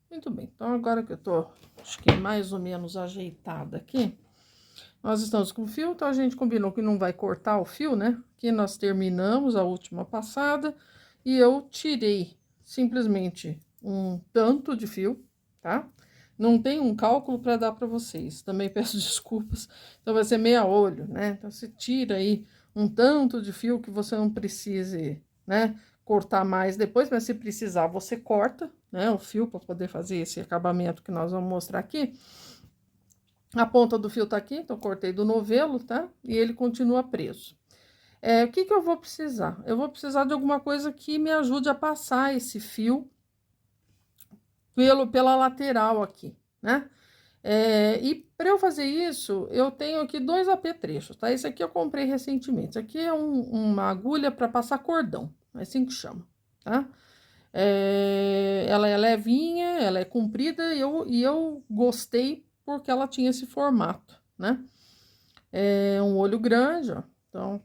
Muito bem, então agora que eu tô, acho que mais ou menos ajeitada aqui, nós estamos com o fio, então a gente combinou que não vai cortar o fio, né? Que nós terminamos a última passada e eu tirei simplesmente um tanto de fio, tá? Não tem um cálculo para dar para vocês, também peço desculpas, então vai ser meia olho, né? Então você tira aí um tanto de fio que você não precise, né? Cortar mais depois, mas se precisar você corta, né? O fio para poder fazer esse acabamento que nós vamos mostrar aqui. A ponta do fio tá aqui, então cortei do novelo, tá? E ele continua preso. O que que eu vou precisar? Eu vou precisar de alguma coisa que me ajude a passar esse fio pela lateral aqui, né? E para eu fazer isso, eu tenho aqui dois apetrechos, tá? Esse aqui eu comprei recentemente. Esse aqui é uma agulha para passar cordão, é assim que chama, tá? Ela é levinha, ela é comprida e eu gostei porque ela tinha esse formato, né? É um olho grande, ó. Então,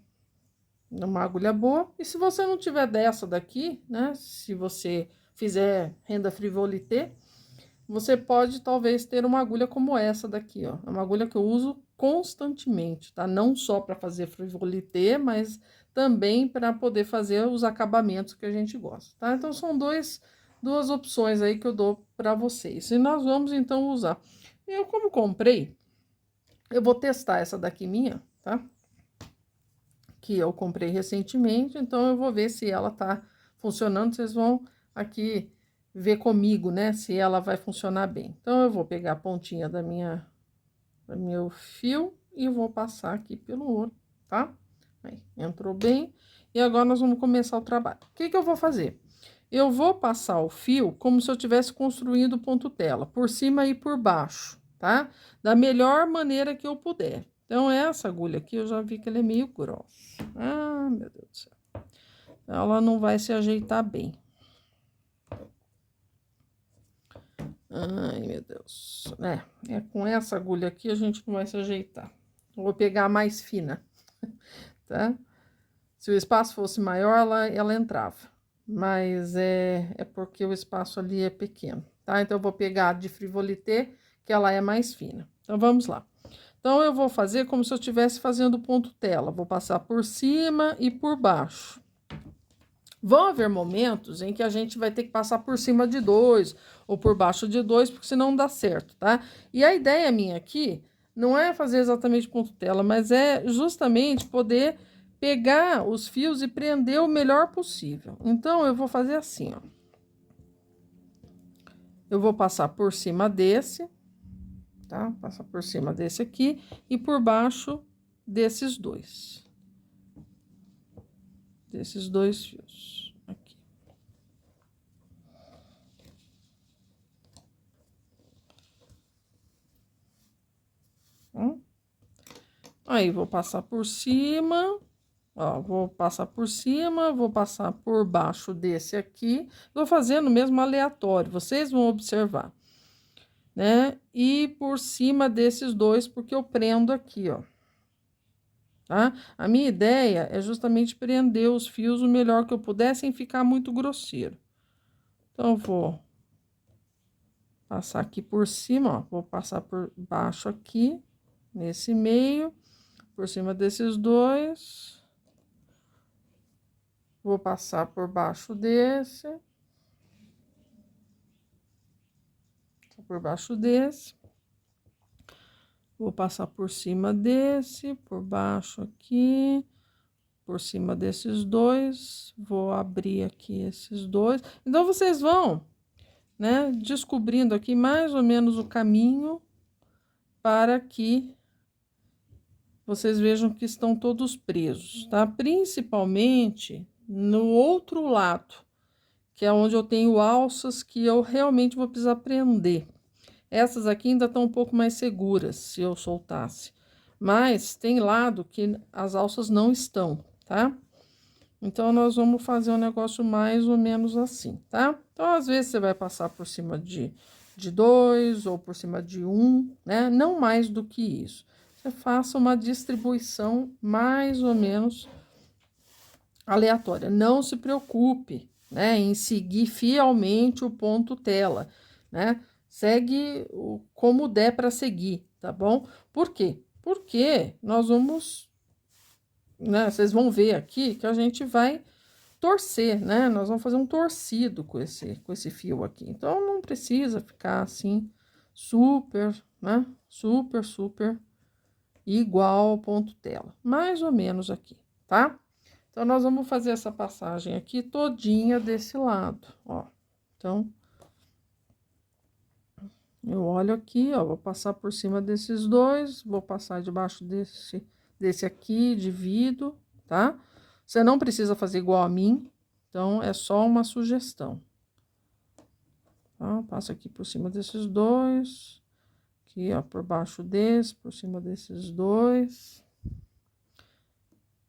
é uma agulha boa. E se você não tiver dessa daqui, né? Se você fizer renda frivolité, você pode talvez ter uma agulha como essa daqui, ó. É uma agulha que eu uso constantemente, tá? Não só para fazer frivolité, mas também para poder fazer os acabamentos que a gente gosta, tá? Então são duas opções aí que eu dou para vocês. E nós vamos então usar. Eu como comprei, eu vou testar essa daqui minha, tá? Que eu comprei recentemente, então eu vou ver se ela tá funcionando. Vocês vão aqui ver comigo, né, se ela vai funcionar bem. Então eu vou pegar a pontinha do meu fio e vou passar aqui pelo ouro, tá? Aí, entrou bem. E agora nós vamos começar o trabalho. O que que eu vou fazer? Eu vou passar o fio como se eu estivesse construindo ponto tela, por cima e por baixo, tá? Da melhor maneira que eu puder. Então, essa agulha aqui, eu já vi que ela é meio grossa. Ah, meu Deus do céu. Ela não vai se ajeitar bem. Ai, meu Deus. Com essa agulha aqui a gente não vai se ajeitar. Eu vou pegar a mais fina, tá? Se o espaço fosse maior, ela entrava. Mas é porque o espaço ali é pequeno, tá? Então, eu vou pegar a de frivolité, que ela é mais fina. Então, vamos lá. Então, eu vou fazer como se eu estivesse fazendo ponto tela. Vou passar por cima e por baixo. Vão haver momentos em que a gente vai ter que passar por cima de dois ou por baixo de dois, porque senão não dá certo, tá? E a ideia minha aqui não é fazer exatamente ponto tela, mas é justamente poder pegar os fios e prender o melhor possível. Então, eu vou fazer assim, ó. Eu vou passar por cima desse, tá? Passar por cima desse aqui e por baixo desses dois. Desses dois fios aqui. Aí, vou passar por cima, ó, vou passar por cima, vou passar por baixo desse aqui, vou fazendo mesmo aleatório, vocês vão observar, né? E por cima desses dois, porque eu prendo aqui, ó. Tá? A minha ideia é justamente prender os fios o melhor que eu puder, sem ficar muito grosseiro. Então, vou passar aqui por cima, ó, vou passar por baixo aqui, nesse meio, por cima desses dois. Vou passar por baixo desse. Por baixo desse. Vou passar por cima desse, por baixo aqui, por cima desses dois. Vou abrir aqui esses dois. Então, vocês vão, né, descobrindo aqui mais ou menos o caminho para que vocês vejam que estão todos presos, tá? Principalmente no outro lado, que é onde eu tenho alças que eu realmente vou precisar prender. Essas aqui ainda estão um pouco mais seguras, se eu soltasse. Mas tem lado que as alças não estão, tá? Então, nós vamos fazer um negócio mais ou menos assim, tá? Então, às vezes, você vai passar por cima de dois ou por cima de um, né? Não mais do que isso. Você faça uma distribuição mais ou menos aleatória. Não se preocupe, né, em seguir fielmente o ponto tela. né? Segue como der para seguir, tá bom? Por quê? Porque nós vamos, né? Vocês vão ver aqui que a gente vai torcer, né? Nós vamos fazer um torcido com esse fio aqui. Então, não precisa ficar assim, super, né? Super igual ao ponto tela. Mais ou menos aqui, tá? Então, nós vamos fazer essa passagem aqui todinha desse lado, ó. Então, eu olho aqui, ó, vou passar por cima desses dois, vou passar debaixo desse aqui, divido, tá? Você não precisa fazer igual a mim, então é só uma sugestão. Tá? Passa aqui por cima desses dois, aqui, ó, por baixo desse, por cima desses dois.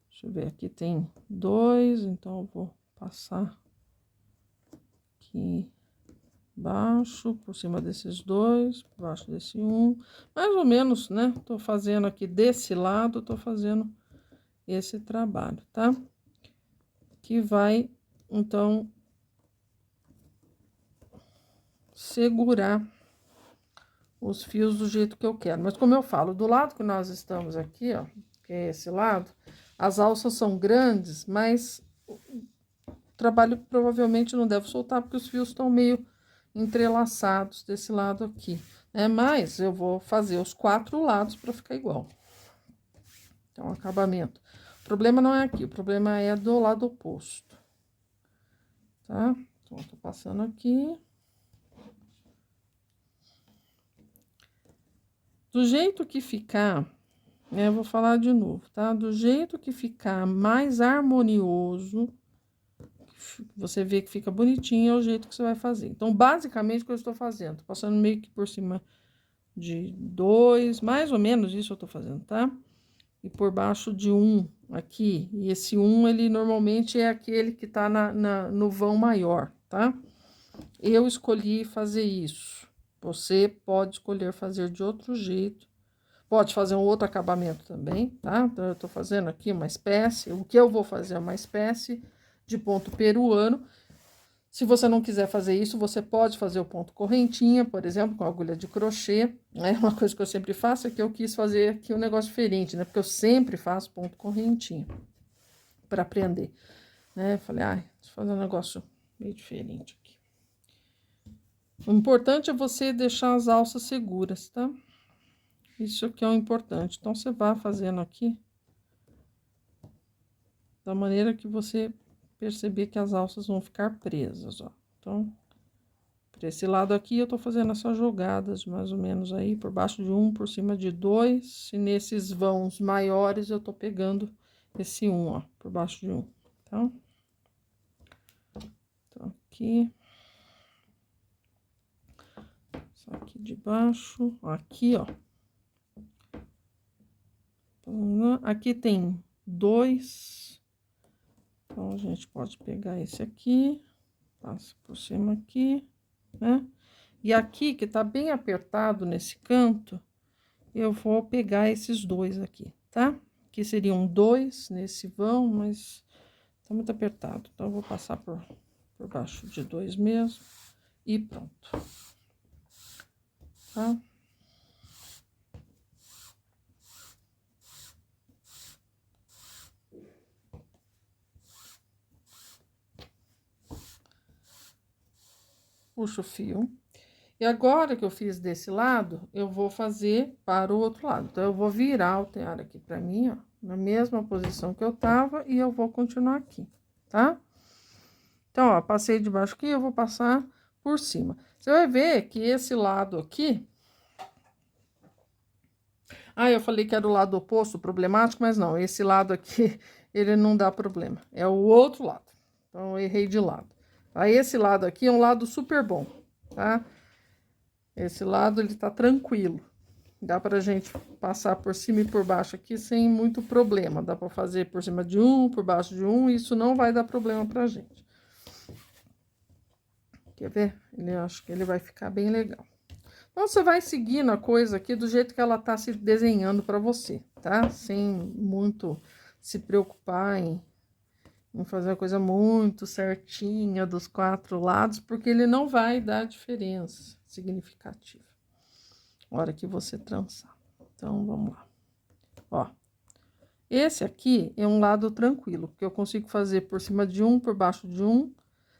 Deixa eu ver, aqui tem dois, então eu vou passar aqui baixo, por cima desses dois, por baixo desse um, mais ou menos, né? Tô fazendo aqui desse lado, tô fazendo esse trabalho, tá? Que vai, então, segurar os fios do jeito que eu quero. Mas como eu falo, do lado que nós estamos aqui, ó, que é esse lado, as alças são grandes, mas o trabalho provavelmente não deve soltar, porque os fios estão meio entrelaçados desse lado aqui, né? Mas eu vou fazer os 4 lados para ficar igual. Então, acabamento. O problema não é aqui, o problema é do lado oposto, tá? Então, eu tô passando aqui. Do jeito que ficar, né, eu vou falar de novo, tá? Do jeito que ficar mais harmonioso, você vê que fica bonitinho, é o jeito que você vai fazer. Então, basicamente, o que eu estou fazendo? Tô passando meio que por cima de 2, mais ou menos isso eu tô fazendo, tá? E por baixo de 1 aqui. E esse 1, ele normalmente é aquele que tá no vão maior, tá? Eu escolhi fazer isso. Você pode escolher fazer de outro jeito. Pode fazer um outro acabamento também, tá? Então, eu tô fazendo aqui uma espécie. O que eu vou fazer é uma espécie de ponto peruano. Se você não quiser fazer isso, você pode fazer o ponto correntinha, por exemplo, com agulha de crochê, né? Uma coisa que eu sempre faço é que eu quis fazer aqui um negócio diferente, né? Porque eu sempre faço ponto correntinha para aprender, né? Falei, ai, deixa eu fazer um negócio meio diferente aqui. O importante é você deixar as alças seguras, tá? Isso que é o importante. Então, você vai fazendo aqui da maneira que você perceber que as alças vão ficar presas, ó. Então, por esse lado aqui, eu tô fazendo essas jogadas, mais ou menos aí, por baixo de 1, por cima de 2. E nesses vãos maiores, eu tô pegando esse 1, ó, por baixo de 1, tá? Então, aqui. Só aqui de baixo, aqui, ó. Aqui tem 2. Então, a gente pode pegar esse aqui, passa por cima aqui, né? E aqui, que tá bem apertado nesse canto, eu vou pegar esses 2 aqui, tá? Que seriam 2 nesse vão, mas tá muito apertado. Então, eu vou passar por baixo de 2 mesmo e pronto. Tá? Puxo o fio. E agora que eu fiz desse lado, eu vou fazer para o outro lado. Então, eu vou virar o tear aqui pra mim, ó, na mesma posição que eu tava, e eu vou continuar aqui, tá? Então, ó, passei de baixo aqui, eu vou passar por cima. Você vai ver que esse lado aqui... Ah, eu falei que era o lado oposto, problemático, mas não, esse lado aqui, ele não dá problema. É o outro lado. Então, eu errei de lado. Aí, esse lado aqui é um lado super bom, tá? Esse lado, ele tá tranquilo. Dá pra gente passar por cima e por baixo aqui sem muito problema. Dá pra fazer por cima de 1, por baixo de 1, isso não vai dar problema pra gente. Quer ver? Acho que ele vai ficar bem legal. Então, você vai seguindo a coisa aqui do jeito que ela tá se desenhando pra você, tá? Sem muito se preocupar em fazer a coisa muito certinha dos 4 lados, porque ele não vai dar diferença significativa na hora que você trançar. Então, vamos lá. Ó, esse aqui é um lado tranquilo, porque eu consigo fazer por cima de um, por baixo de um,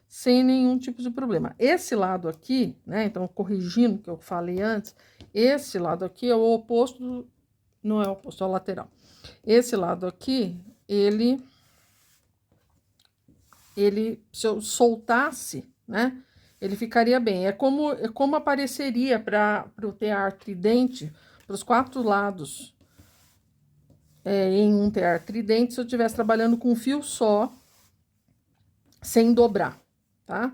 sem nenhum tipo de problema. Esse lado aqui, né, então, corrigindo o que eu falei antes, esse lado aqui é o oposto, não é o oposto, é o lateral. Esse lado aqui, se eu soltasse, né, ele ficaria bem. É como apareceria para o tear tridente, para os 4 lados, em um tear tridente, se eu estivesse trabalhando com um fio só, sem dobrar, tá?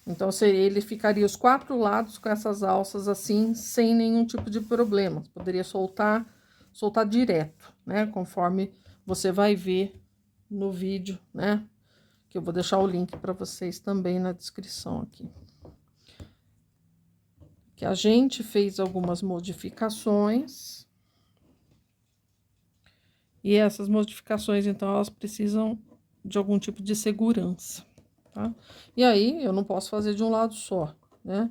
Então, ele ficaria os 4 lados com essas alças assim, sem nenhum tipo de problema. Poderia soltar direto, né? Conforme você vai ver no vídeo, né? Que eu vou deixar o link para vocês também na descrição aqui. Que a gente fez algumas modificações. E essas modificações, então, elas precisam de algum tipo de segurança, tá? E aí, eu não posso fazer de um lado só, né?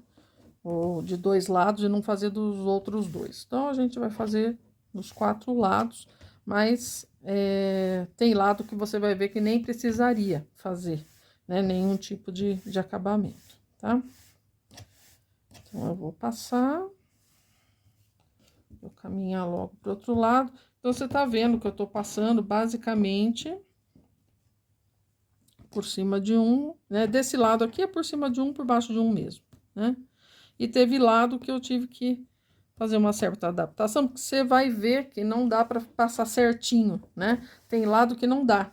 Ou de 2 lados e não fazer dos outros 2. Então, a gente vai fazer dos 4 lados, mas tem lado que você vai ver que nem precisaria fazer, né? Nenhum tipo de acabamento, tá? Então, eu vou passar, vou caminhar logo pro outro lado. Então, você tá vendo que eu tô passando basicamente por cima de um, né? Desse lado aqui é por cima de um, por baixo de um mesmo, né? E teve lado que eu tive que fazer uma certa adaptação, porque você vai ver que não dá para passar certinho, né? Tem lado que não dá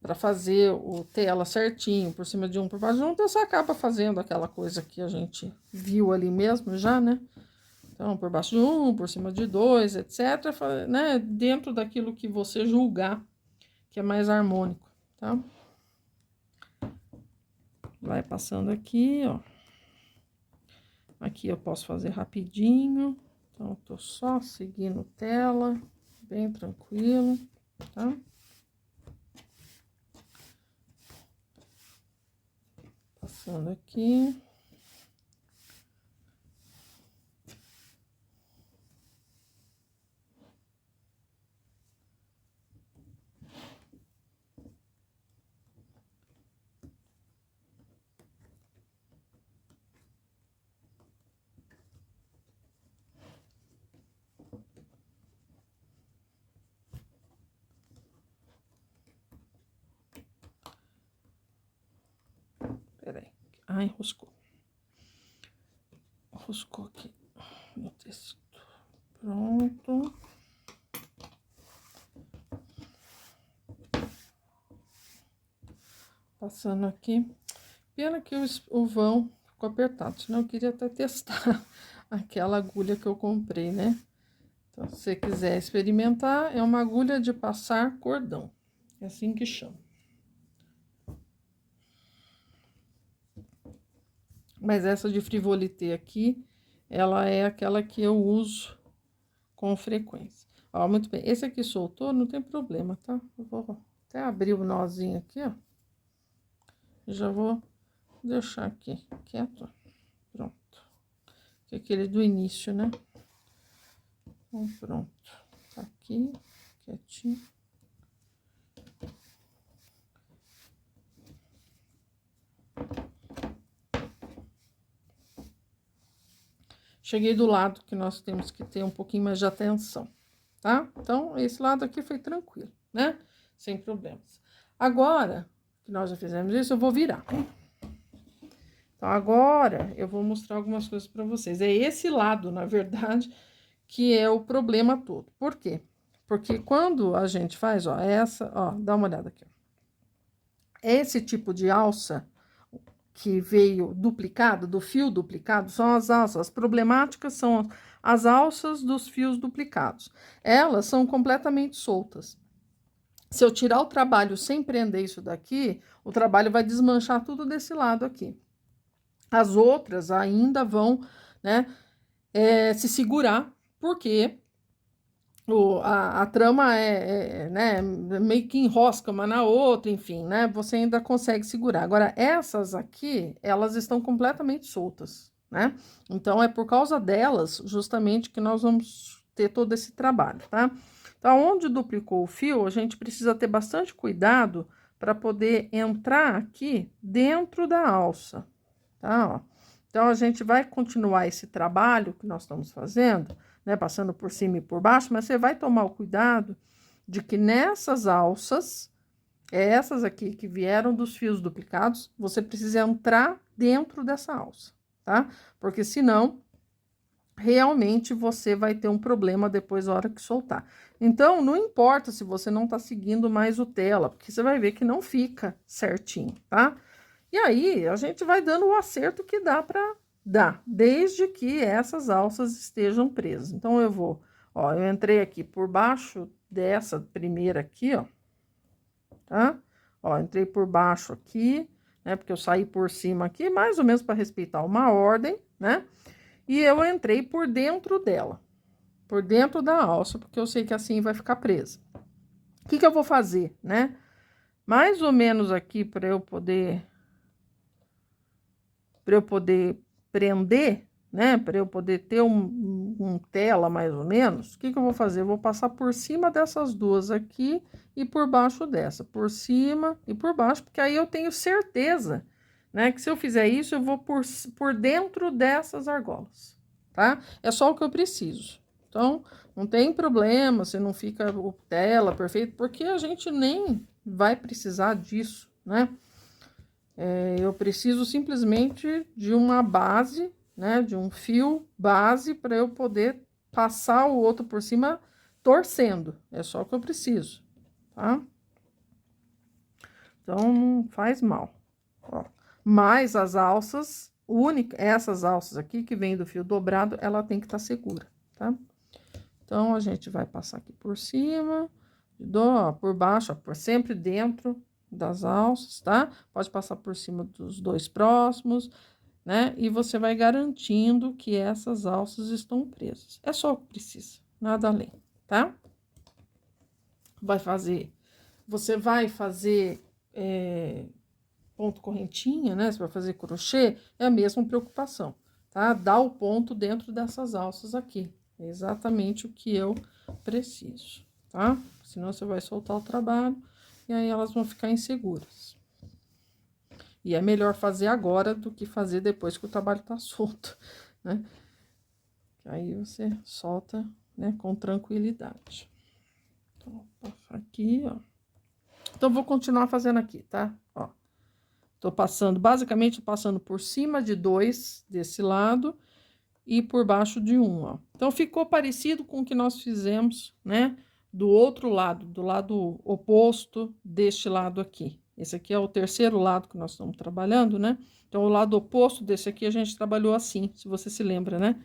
para fazer o tela certinho, por cima de um, por baixo de um, então você acaba fazendo aquela coisa que a gente viu ali mesmo já, né? Então, por baixo de um, por cima de 2, etc., né? Dentro daquilo que você julgar que é mais harmônico, tá? Vai passando aqui, ó. Aqui eu posso fazer rapidinho. Então, eu tô só seguindo tela, bem tranquilo, tá? Passando aqui. Peraí. Ah, enroscou. Enroscou aqui no texto. Pronto. Passando aqui. Pena que o vão ficou apertado, senão eu queria até testar aquela agulha que eu comprei, né? Então, se você quiser experimentar, é uma agulha de passar cordão. É assim que chama. Mas essa de frivolité aqui, ela é aquela que eu uso com frequência. Ó, muito bem. Esse aqui soltou, não tem problema, tá? Eu vou até abrir o nozinho aqui, ó. Já vou deixar aqui quieto. Pronto. Que é aquele do início, né? Então, pronto. Tá aqui, quietinho. Cheguei do lado que nós temos que ter um pouquinho mais de atenção, tá? Então, esse lado aqui foi tranquilo, né? Sem problemas. Agora, que nós já fizemos isso, eu vou virar. Então, agora, eu vou mostrar algumas coisas para vocês. É esse lado, na verdade, que é o problema todo. Por quê? Porque quando a gente faz, ó, dá uma olhada aqui, ó. Esse tipo de alça que veio duplicado, do fio duplicado, são as alças. As problemáticas são as alças dos fios duplicados. Elas são completamente soltas. Se eu tirar o trabalho sem prender isso daqui, o trabalho vai desmanchar tudo desse lado aqui. As outras ainda vão, né, se segurar, porque a trama né, meio que enrosca uma na outra, enfim, né? Você ainda consegue segurar. Agora, essas aqui, elas estão completamente soltas, né? Então, é por causa delas, justamente, que nós vamos ter todo esse trabalho, tá? Então, onde duplicou o fio, a gente precisa ter bastante cuidado para poder entrar aqui dentro da alça, tá? Ó. Então, a gente vai continuar esse trabalho que nós estamos fazendo, né, passando por cima e por baixo, mas você vai tomar o cuidado de que nessas alças, essas aqui que vieram dos fios duplicados, você precisa entrar dentro dessa alça, tá? Porque senão, realmente você vai ter um problema depois na hora que soltar. Então, não importa se você não tá seguindo mais o tela, porque você vai ver que não fica certinho, tá? E aí, a gente vai dando o acerto que dá para dar, desde que essas alças estejam presas. Então, eu vou, ó, eu entrei aqui por baixo dessa primeira aqui, ó, tá? Ó, entrei por baixo aqui, né, porque eu saí por cima aqui, mais ou menos para respeitar uma ordem, né? E eu entrei por dentro dela, por dentro da alça, porque eu sei que assim vai ficar presa. O que que eu vou fazer, né? Mais ou menos aqui para eu poder prender, né? Para eu poder ter um tela mais ou menos. O que que eu vou fazer? Eu vou passar por cima dessas duas aqui e por baixo dessa, por cima e por baixo, porque aí eu tenho certeza, né? Que se eu fizer isso, eu vou por dentro dessas argolas, tá? É só o que eu preciso. Então, não tem problema, você não fica o tela perfeito, porque a gente nem vai precisar disso, né? Eu preciso simplesmente de uma base, né? De um fio base para eu poder passar o outro por cima torcendo. É só o que eu preciso, tá? Então, não faz mal. Ó. Mas as alças, essas alças aqui que vem do fio dobrado, ela tem que estar segura, tá? Então, a gente vai passar aqui por cima, ó, por baixo, ó, por sempre dentro das alças, tá? Pode passar por cima dos dois próximos, né? E você vai garantindo que essas alças estão presas. É só o que precisa, nada além, tá? Você vai fazer ponto correntinha, né? Você vai fazer crochê, é a mesma preocupação, tá? Dá o ponto dentro dessas alças aqui. É exatamente o que eu preciso, tá? Senão você vai soltar o trabalho e aí elas vão ficar inseguras. E é melhor fazer agora do que fazer depois que o trabalho tá solto, né? Aí você solta, né, com tranquilidade. Então, vou passar aqui, ó. Então, vou continuar fazendo aqui, tá? Ó. Tô passando, basicamente, passando por cima de dois desse lado e por baixo de um, ó. Então, ficou parecido com o que nós fizemos, né? Do outro lado, do lado oposto deste lado aqui. Esse aqui é o terceiro lado que nós estamos trabalhando, né? Então, o lado oposto desse aqui a gente trabalhou assim, se você se lembra, né?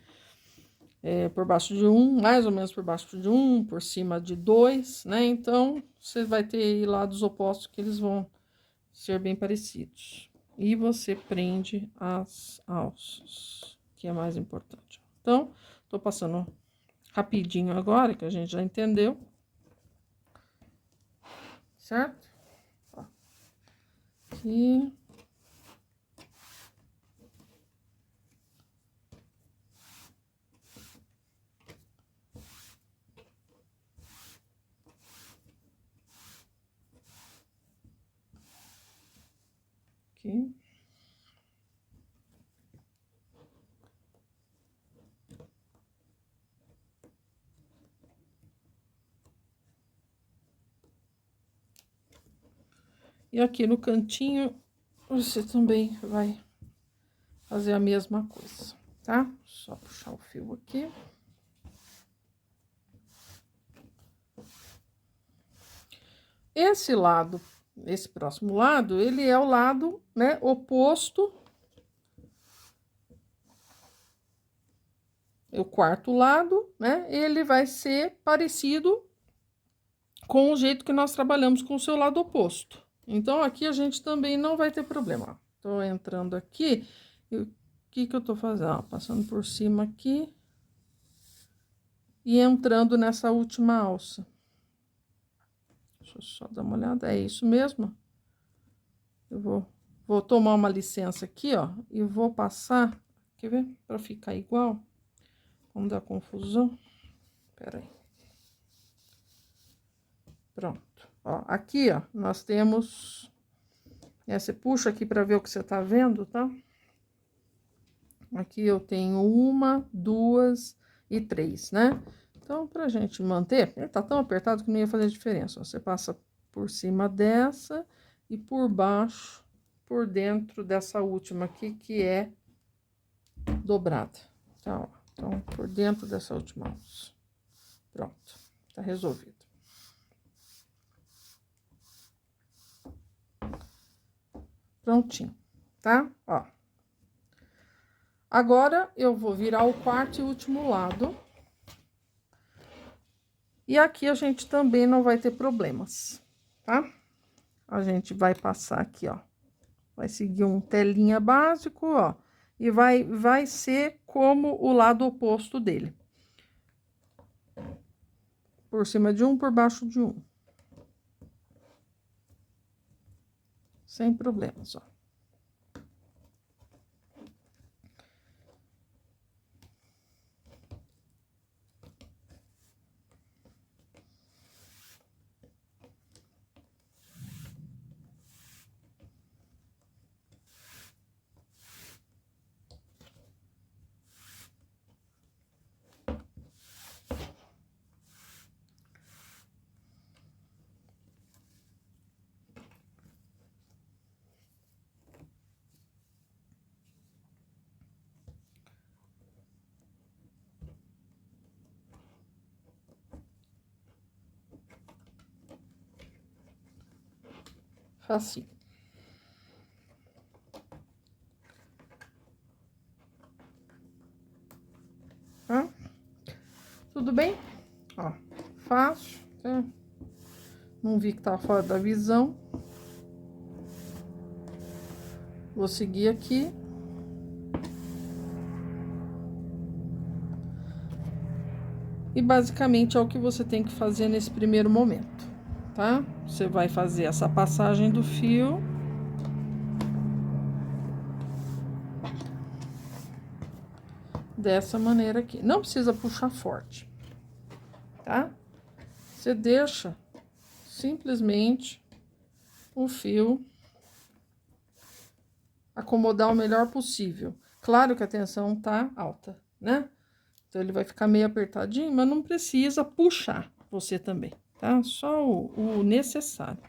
Por baixo de um, mais ou menos por baixo de um, por cima de dois, né? Então, você vai ter aí lados opostos que eles vão ser bem parecidos. E você prende as alças, que é mais importante. Então, tô passando rapidinho agora, que a gente já entendeu. Certo? Ó. Aqui. Aqui. E aqui no cantinho, você também vai fazer a mesma coisa, tá? Só puxar o fio aqui. Esse lado, esse próximo lado, ele é o lado, né, oposto. O quarto lado, né, ele vai ser parecido com o jeito que nós trabalhamos com o seu lado oposto. Então, aqui a gente também não vai ter problema. Tô entrando aqui, e o que que eu tô fazendo? Ó, passando por cima aqui. e entrando nessa última alça. Deixa eu só dar uma olhada, é isso mesmo? Eu vou tomar uma licença aqui, ó, e vou passar, quer ver? Pra ficar igual, vamos dar confusão, pera aí. Pronto, ó, aqui, ó, nós temos, você puxa aqui pra ver o que você tá vendo, tá? Aqui eu tenho 1, 2 e 3, né? Então, pra gente manter, ele tá tão apertado que não ia fazer diferença, ó. Você passa por cima dessa e por baixo, por dentro dessa última aqui, que é dobrada, tá? Ó, então, por dentro dessa última alça. Pronto, tá resolvido. Prontinho, tá? Ó. Agora, eu vou virar o quarto e último lado. E aqui a gente também não vai ter problemas, tá? A gente vai passar aqui, ó. Vai seguir um telinha básico, ó. E vai ser como o lado oposto dele. Por cima de um, por baixo de um. Sem problemas, ó. Facinho. Tá? Tudo bem? Ó, fácil, tá? Não vi que tá fora da visão. Vou seguir aqui. E basicamente é o que você tem que fazer nesse primeiro momento, tá? Você vai fazer essa passagem do fio. Dessa maneira aqui. Não precisa puxar forte, tá? Você deixa simplesmente o fio acomodar o melhor possível. Claro que a tensão tá alta, né? Então, ele vai ficar meio apertadinho, mas não precisa puxar você também, tá? Só o necessário.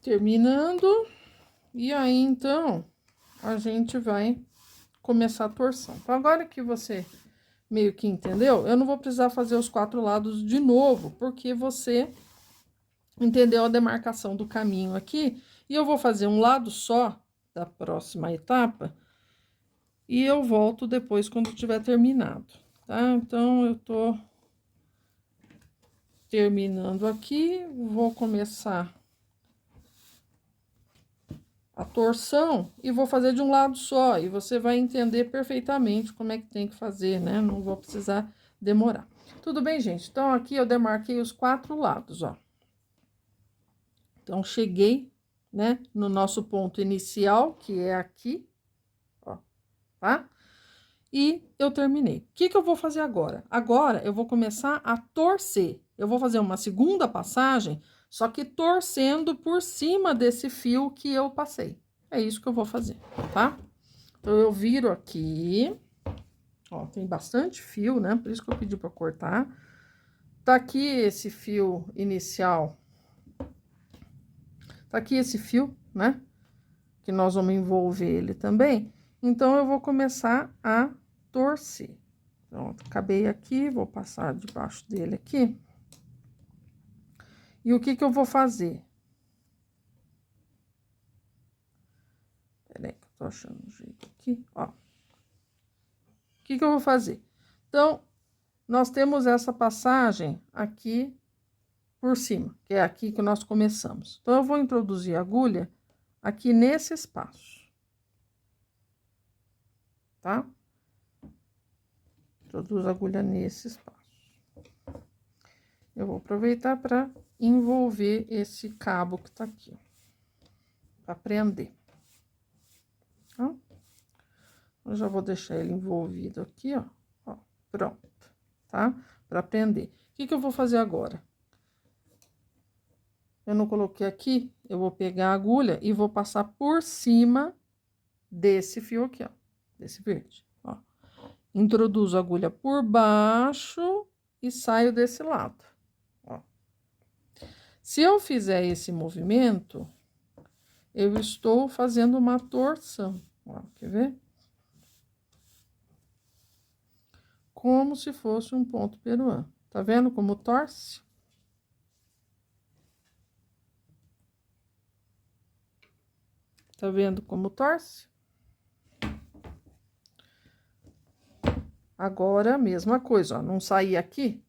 Terminando, e aí, então, a gente vai começar a torção. Então, agora que você meio que entendeu, eu não vou precisar fazer os 4 lados de novo, porque você entendeu a demarcação do caminho aqui, e eu vou fazer um lado só da próxima etapa, e eu volto depois quando tiver terminado, tá? Então, eu tô terminando aqui, vou começar a torção e vou fazer de um lado só, e você vai entender perfeitamente como é que tem que fazer, né? Não vou precisar demorar. Tudo bem, gente? Então, aqui eu demarquei os 4 lados, ó. Então, cheguei, né, no nosso ponto inicial, que é aqui, ó, tá? E eu terminei. O que que eu vou fazer agora? Agora, eu vou começar a torcer. Eu vou fazer uma segunda passagem, só que torcendo por cima desse fio que eu passei. É isso que eu vou fazer, tá? Então, eu viro aqui. Ó, tem bastante fio, né? Por isso que eu pedi pra cortar. Tá aqui esse fio inicial. Tá aqui esse fio, né? que nós vamos envolver ele também, então eu vou começar a torcer. Pronto, acabei aqui, vou passar debaixo dele aqui. E o que que eu vou fazer? Peraí, que eu tô achando um jeito aqui, ó. O que que eu vou fazer? Então, nós temos essa passagem aqui por cima, que é aqui que nós começamos. Então, eu vou introduzir a agulha aqui nesse espaço, tá? Introduzo a agulha nesse espaço. Eu vou aproveitar para envolver esse cabo que tá aqui, para prender. Tá? Eu já vou deixar ele envolvido aqui, ó. Ó, pronto, tá? Para prender. O que que eu vou fazer agora? Eu não coloquei aqui, eu vou pegar a agulha e vou passar por cima desse fio aqui, ó, desse verde, ó. Introduzo a agulha por baixo e saio desse lado, ó. Se eu fizer esse movimento, eu estou fazendo uma torção, ó, quer ver? Como se fosse um ponto peruano. Tá vendo como torce? Tá vendo como torce? Agora, a mesma coisa, ó, não sair aqui,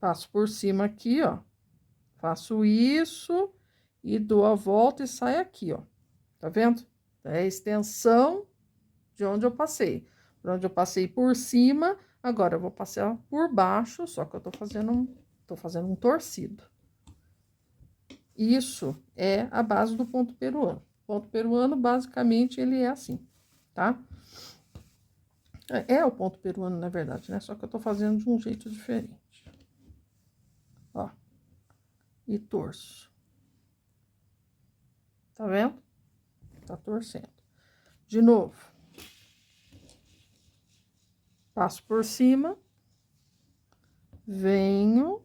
passo por cima aqui, ó, faço isso e dou a volta e saio aqui, ó, tá vendo? É a extensão de onde eu passei. Por onde eu passei por cima, agora eu vou passar por baixo, só que eu tô fazendo um torcido. Isso é a base do ponto peruano. O ponto peruano, basicamente, ele é assim, tá? É o ponto peruano, na verdade, né? Só que eu tô fazendo de um jeito diferente. Ó. E torço. Tá vendo? Tá torcendo. De novo. Passo por cima. Venho,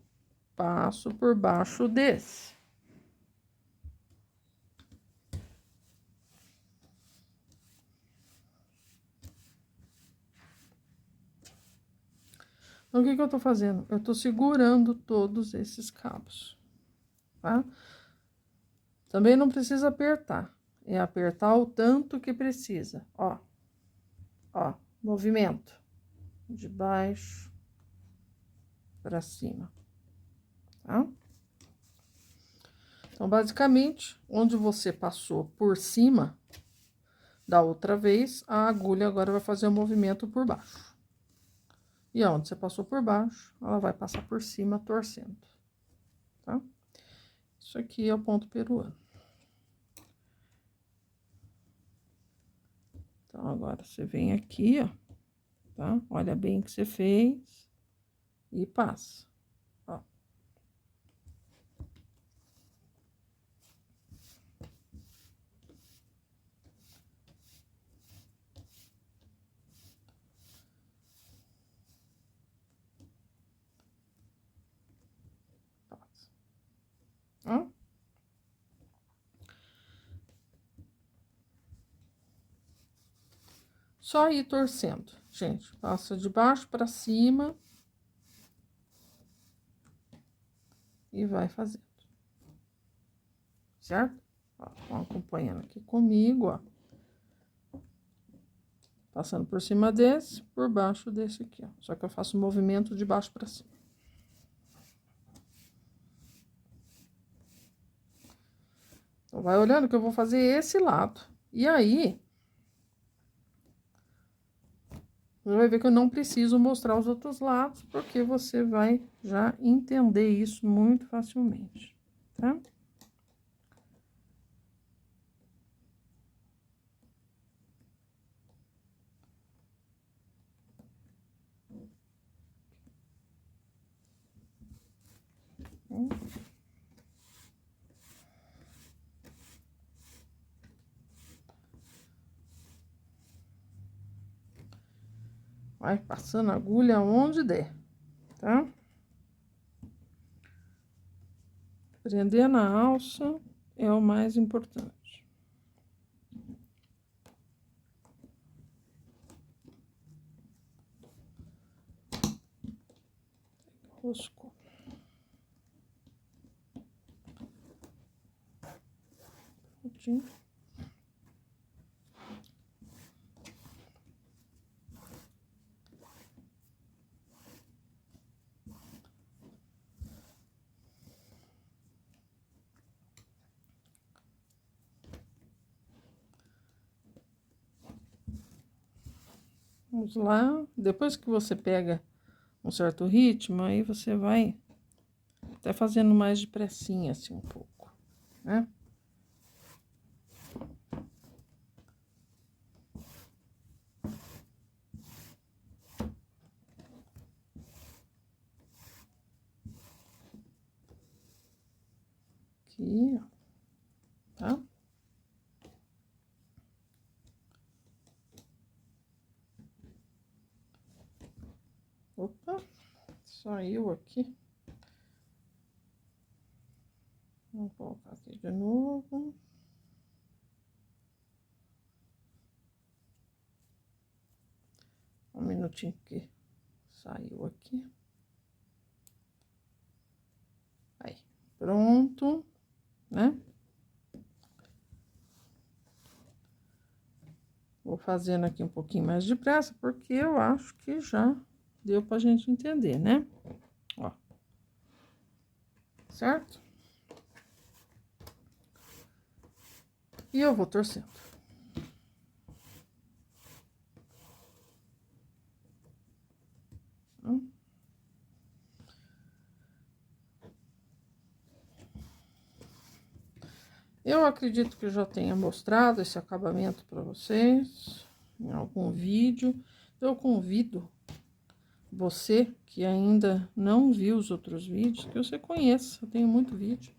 passo por baixo desse. Então, o que que eu tô fazendo? Eu tô segurando todos esses cabos, tá? Também não precisa apertar. É apertar o tanto que precisa. Ó. Ó, movimento. De baixo pra cima, tá? Então, basicamente, onde você passou por cima da outra vez, a agulha agora vai fazer o movimento por baixo. E onde você passou por baixo, ela vai passar por cima, torcendo, tá? Isso aqui é o ponto peruano. Então, agora você vem aqui, ó, tá? Olha bem o que você fez e passa, ó. Passa. Ó. Só ir torcendo, gente. Passa de baixo pra cima. E vai fazendo. Certo? Ó, vão acompanhando aqui comigo, ó. Passando por cima desse, por baixo desse aqui, ó. Só que eu faço o movimento de baixo pra cima. Então, vai olhando que eu vou fazer esse lado. E aí, você vai ver que eu não preciso mostrar os outros lados, porque você vai já entender isso muito facilmente, tá? Vai passando a agulha onde der, tá? Prender na alça é o mais importante. Roscou. Prontinho. Vamos lá. Depois que você pega um certo ritmo, aí você vai até fazendo mais depressinha, assim, um pouco, né? Aqui, ó, tá? Opa, saiu aqui. Vamos colocar aqui de novo. Um minutinho que saiu aqui. Aí, pronto, né? Vou fazendo aqui um pouquinho mais depressa, porque eu acho que já deu pra gente entender, né? Ó. Certo? E eu vou torcendo. Eu acredito que eu já tenha mostrado esse acabamento para vocês em algum vídeo. Eu convido você que ainda não viu os outros vídeos, que você conheça. Eu tenho muito vídeo,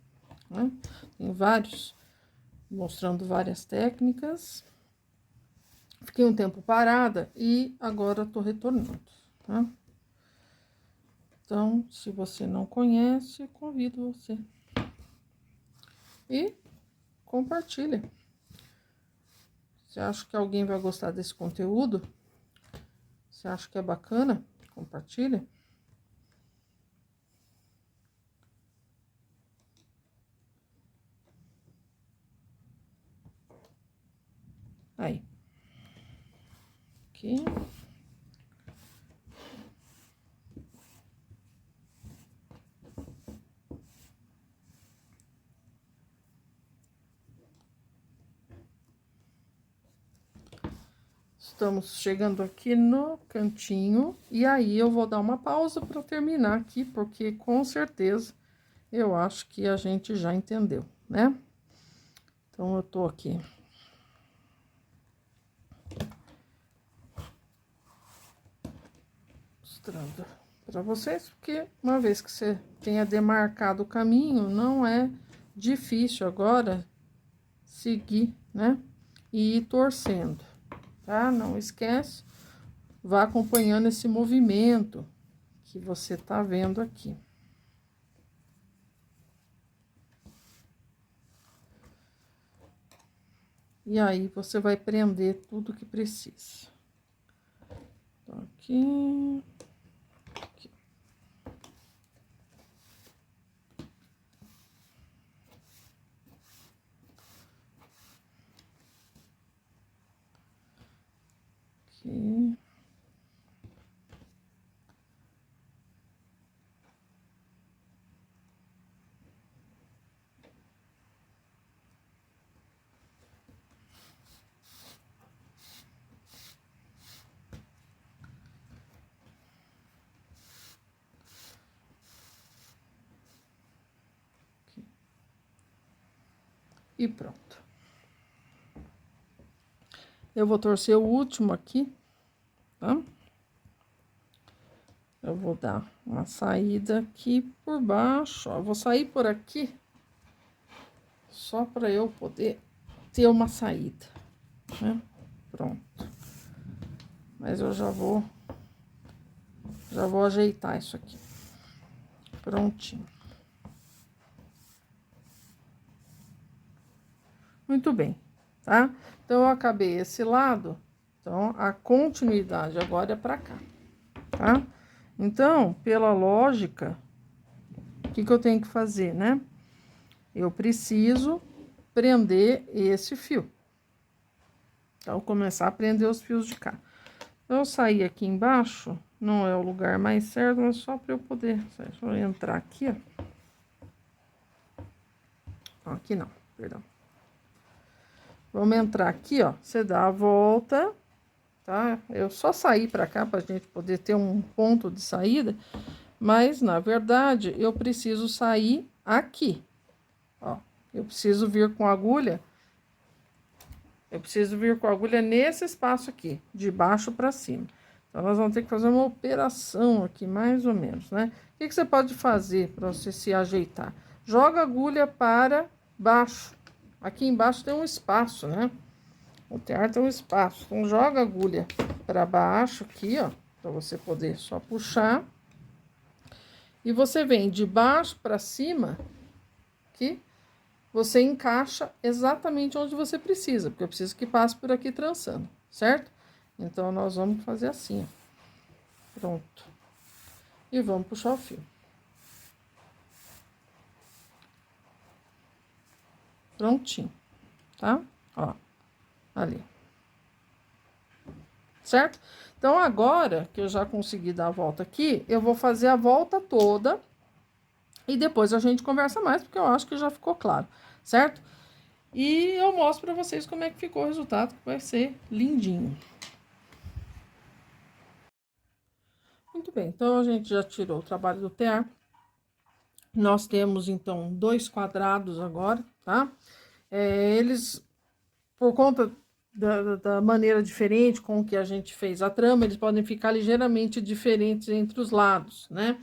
né? Tenho vários mostrando várias técnicas. Fiquei um tempo parada e agora tô retornando, tá? Então, se você não conhece, convido você. E compartilha. Você acha que alguém vai gostar desse conteúdo? Você acha que é bacana? Compartilha. Aí. Aqui. Estamos chegando aqui no cantinho, e aí eu vou dar uma pausa para terminar aqui, porque com certeza eu acho que a gente já entendeu, né? Então, eu tô aqui mostrando para vocês, porque uma vez que você tenha demarcado o caminho, não é difícil agora seguir, né? E ir torcendo, tá? Não esquece, vá acompanhando esse movimento que você tá vendo aqui. E aí, você vai prender tudo que precisa. Então, aqui. Aqui. Aqui. E pronto. Eu vou torcer o último aqui, tá? Eu vou dar uma saída aqui por baixo, ó. Eu vou sair por aqui, só para eu poder ter uma saída, né? Pronto. Mas eu já vou ajeitar isso aqui. Prontinho. Muito bem, tá? Então, eu acabei esse lado, então, a continuidade agora é pra cá, tá? Então, pela lógica, que eu tenho que fazer, né? Eu preciso prender esse fio. Então, começar a prender os fios de cá. Eu sair aqui embaixo, não é o lugar mais certo, mas só para eu poder... Deixa eu entrar aqui, ó. Aqui não, perdão. Vamos entrar aqui, ó. Você dá a volta, tá? Eu só saí pra cá pra gente poder ter um ponto de saída, mas na verdade eu preciso sair aqui, ó. Eu preciso vir com a agulha. Eu preciso vir com a agulha nesse espaço aqui, de baixo pra cima. Então, nós vamos ter que fazer uma operação aqui, mais ou menos, né? O que você pode fazer para você se ajeitar? Joga a agulha para baixo. Aqui embaixo tem um espaço, né? O tear tem um espaço. Então, joga a agulha para baixo aqui, ó, para você poder só puxar. E você vem de baixo para cima, aqui, você encaixa exatamente onde você precisa, porque eu preciso que passe por aqui trançando, certo? Então, nós vamos fazer assim, ó. Pronto. E vamos puxar o fio. Prontinho, tá? Ó, ali. Certo? Então, agora que eu já consegui dar a volta aqui, eu vou fazer a volta toda e depois a gente conversa mais, porque eu acho que já ficou claro, certo? E eu mostro pra vocês como é que ficou o resultado, que vai ser lindinho. Muito bem, então a gente já tirou o trabalho do tear. Nós temos, então, 2 quadrados agora, tá? Eles, por conta da maneira diferente com que a gente fez a trama, eles podem ficar ligeiramente diferentes entre os lados, né?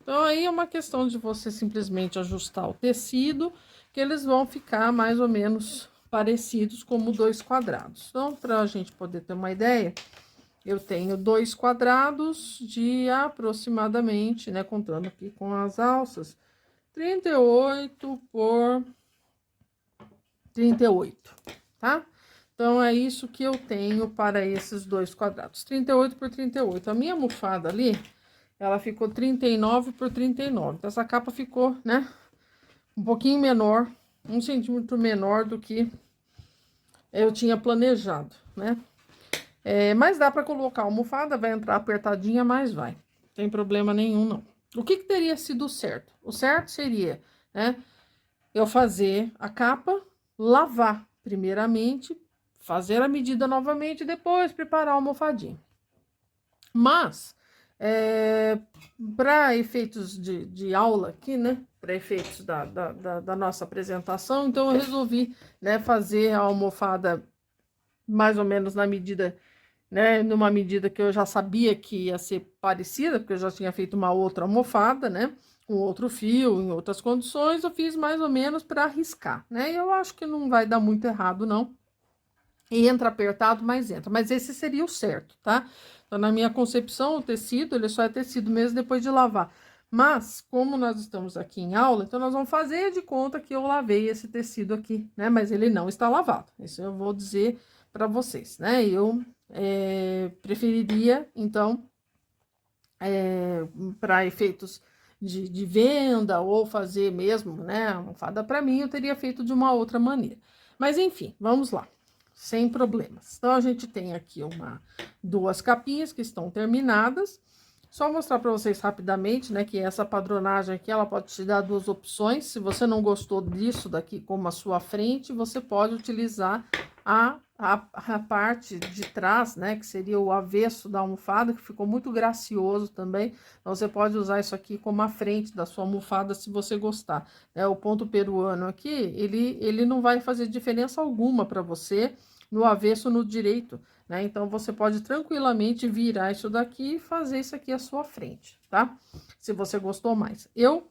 Então, aí é uma questão de você simplesmente ajustar o tecido, que eles vão ficar mais ou menos parecidos como 2 quadrados. Então, para a gente poder ter uma ideia, eu tenho 2 quadrados de aproximadamente, né, contando aqui com as alças, 38 por 38, tá? Então, é isso que eu tenho para esses 2 quadrados, 38 por 38. A minha almofada ali, ela ficou 39 por 39. Então, essa capa ficou, né, um pouquinho menor, 1 centímetro menor do que eu tinha planejado, né? Mas dá para colocar a almofada, vai entrar apertadinha, mas vai. Não tem problema nenhum, não. O que teria sido certo? O certo seria, né, eu fazer a capa, lavar primeiramente, fazer a medida novamente e depois preparar a almofadinha. Mas, para efeitos de aula aqui, né, para efeitos da nossa apresentação, então eu resolvi, né, fazer a almofada mais ou menos na medida, né, numa medida que eu já sabia que ia ser parecida, porque eu já tinha feito uma outra almofada, né, com outro fio, em outras condições, eu fiz mais ou menos para arriscar, né, e eu acho que não vai dar muito errado, não. Entra apertado, mas entra. Mas esse seria o certo, tá? Então, na minha concepção, o tecido, ele só é tecido mesmo depois de lavar. Mas, como nós estamos aqui em aula, então nós vamos fazer de conta que eu lavei esse tecido aqui, né? Mas ele não está lavado. Isso eu vou dizer para vocês, né? Eu preferiria, então, para efeitos de venda ou fazer mesmo, né? A almofada para mim, eu teria feito de uma outra maneira. Mas, enfim, vamos lá. Sem problemas. Então, a gente tem aqui duas capinhas que estão terminadas. Só mostrar para vocês rapidamente, né, que essa padronagem aqui, ela pode te dar 2 opções. Se você não gostou disso daqui como a sua frente, você pode utilizar a parte de trás, né, que seria o avesso da almofada, que ficou muito gracioso também. Então, você pode usar isso aqui como a frente da sua almofada, se você gostar. O ponto peruano aqui, ele não vai fazer diferença alguma para você no avesso ou no direito, né? Então, você pode tranquilamente virar isso daqui e fazer isso aqui à sua frente, tá? Se você gostou mais. Eu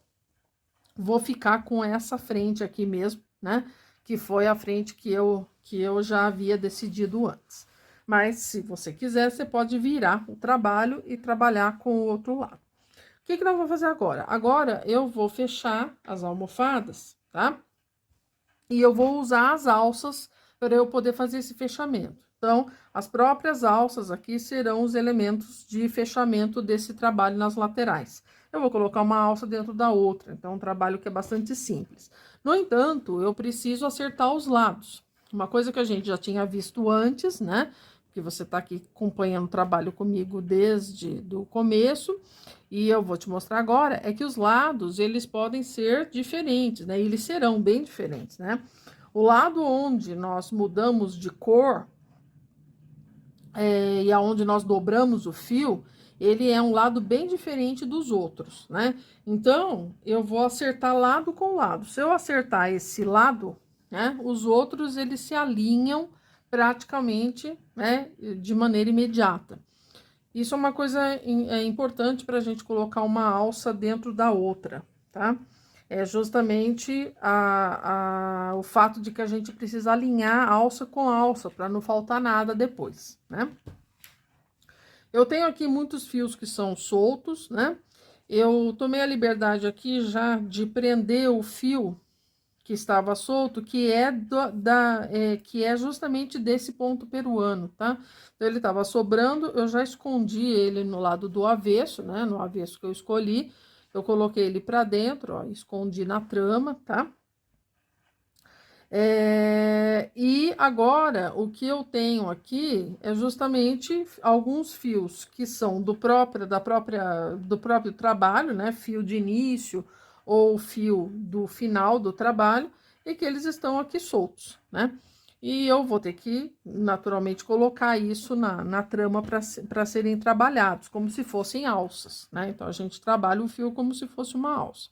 vou ficar com essa frente aqui mesmo, né? Que foi a frente que eu já havia decidido antes. Mas, se você quiser, você pode virar o trabalho e trabalhar com o outro lado. O que nós vamos fazer agora? Agora, eu vou fechar as almofadas, tá? E eu vou usar as alças para eu poder fazer esse fechamento. Então, as próprias alças aqui serão os elementos de fechamento desse trabalho nas laterais. eu vou colocar uma alça dentro da outra. Então, é um trabalho que é bastante simples. No entanto, eu preciso acertar os lados. Uma coisa que a gente já tinha visto antes, né? Que você está aqui acompanhando o trabalho comigo desde o começo, e eu vou te mostrar agora, é que os lados, eles podem ser diferentes, né? Eles serão bem diferentes, né? O lado onde nós mudamos de cor, e aonde nós dobramos o fio, ele é um lado bem diferente dos outros, né? Então, eu vou acertar lado com lado. Se eu acertar esse lado, né, os outros, eles se alinham praticamente, né, de maneira imediata. Isso é uma coisa importante para a gente colocar uma alça dentro da outra, tá? É justamente o fato de que a gente precisa alinhar alça com alça, para não faltar nada depois, né? Eu tenho aqui muitos fios que são soltos, né? Eu tomei a liberdade aqui já de prender o fio que estava solto, que é justamente desse ponto peruano, tá? Então, ele estava sobrando, eu já escondi ele no lado do avesso, né? No avesso que eu escolhi, eu coloquei ele para dentro, ó, escondi na trama, tá? E agora, o que eu tenho aqui é justamente alguns fios que são do próprio trabalho, né? Fio de início ou fio do final do trabalho, e que eles estão aqui soltos, né? E eu vou ter que, naturalmente, colocar isso na trama para serem trabalhados, como se fossem alças, né? Então, a gente trabalha o fio como se fosse uma alça.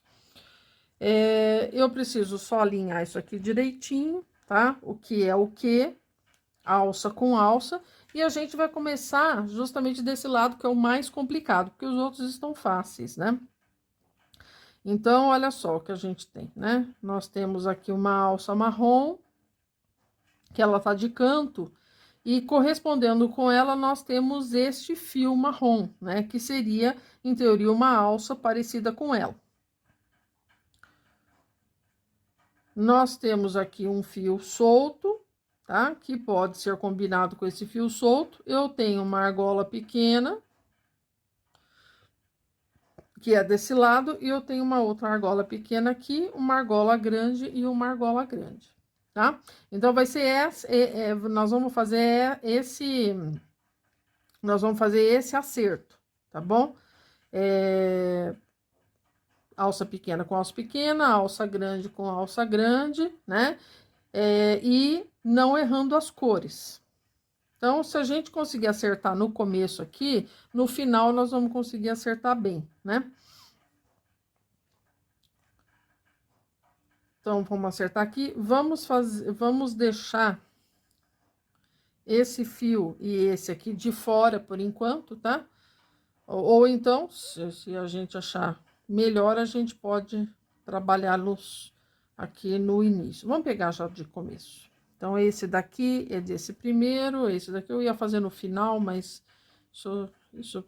Eu preciso só alinhar isso aqui direitinho, tá? O que é o que, alça com alça, e a gente vai começar justamente desse lado que é o mais complicado, porque os outros estão fáceis, né? Então, olha só o que a gente tem, né? Nós temos aqui uma alça marrom, que ela tá de canto, e correspondendo com ela, nós temos este fio marrom, né? Que seria, em teoria, uma alça parecida com ela. Nós temos aqui um fio solto, tá? Que pode ser combinado com esse fio solto. Eu tenho uma argola pequena, que é desse lado, e eu tenho uma outra argola pequena aqui, uma argola grande e uma argola grande, tá? Então, vai ser nós vamos fazer esse acerto, tá bom? Alça pequena com alça pequena, alça grande com alça grande, né? E não errando as cores. Então, se a gente conseguir acertar no começo aqui, no final nós vamos conseguir acertar bem, né? Então, vamos acertar aqui. Vamos deixar esse fio e esse aqui de fora por enquanto, tá? Ou então, se a gente achar melhor, a gente pode trabalhá-los aqui no início. Vamos pegar já de começo. Então, esse daqui é desse primeiro, esse daqui eu ia fazer no final, mas isso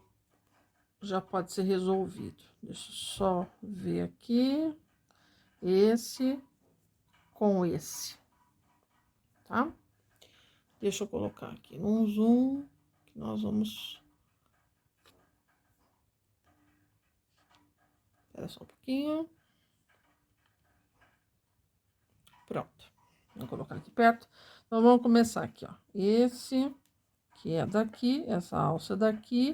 já pode ser resolvido. Deixa eu só ver aqui. Esse com esse, tá? Deixa eu colocar aqui num zoom, que nós vamos... Espera só um pouquinho. Pronto. Vou colocar aqui perto. Então, vamos começar aqui, ó. Esse, que é daqui, essa alça daqui,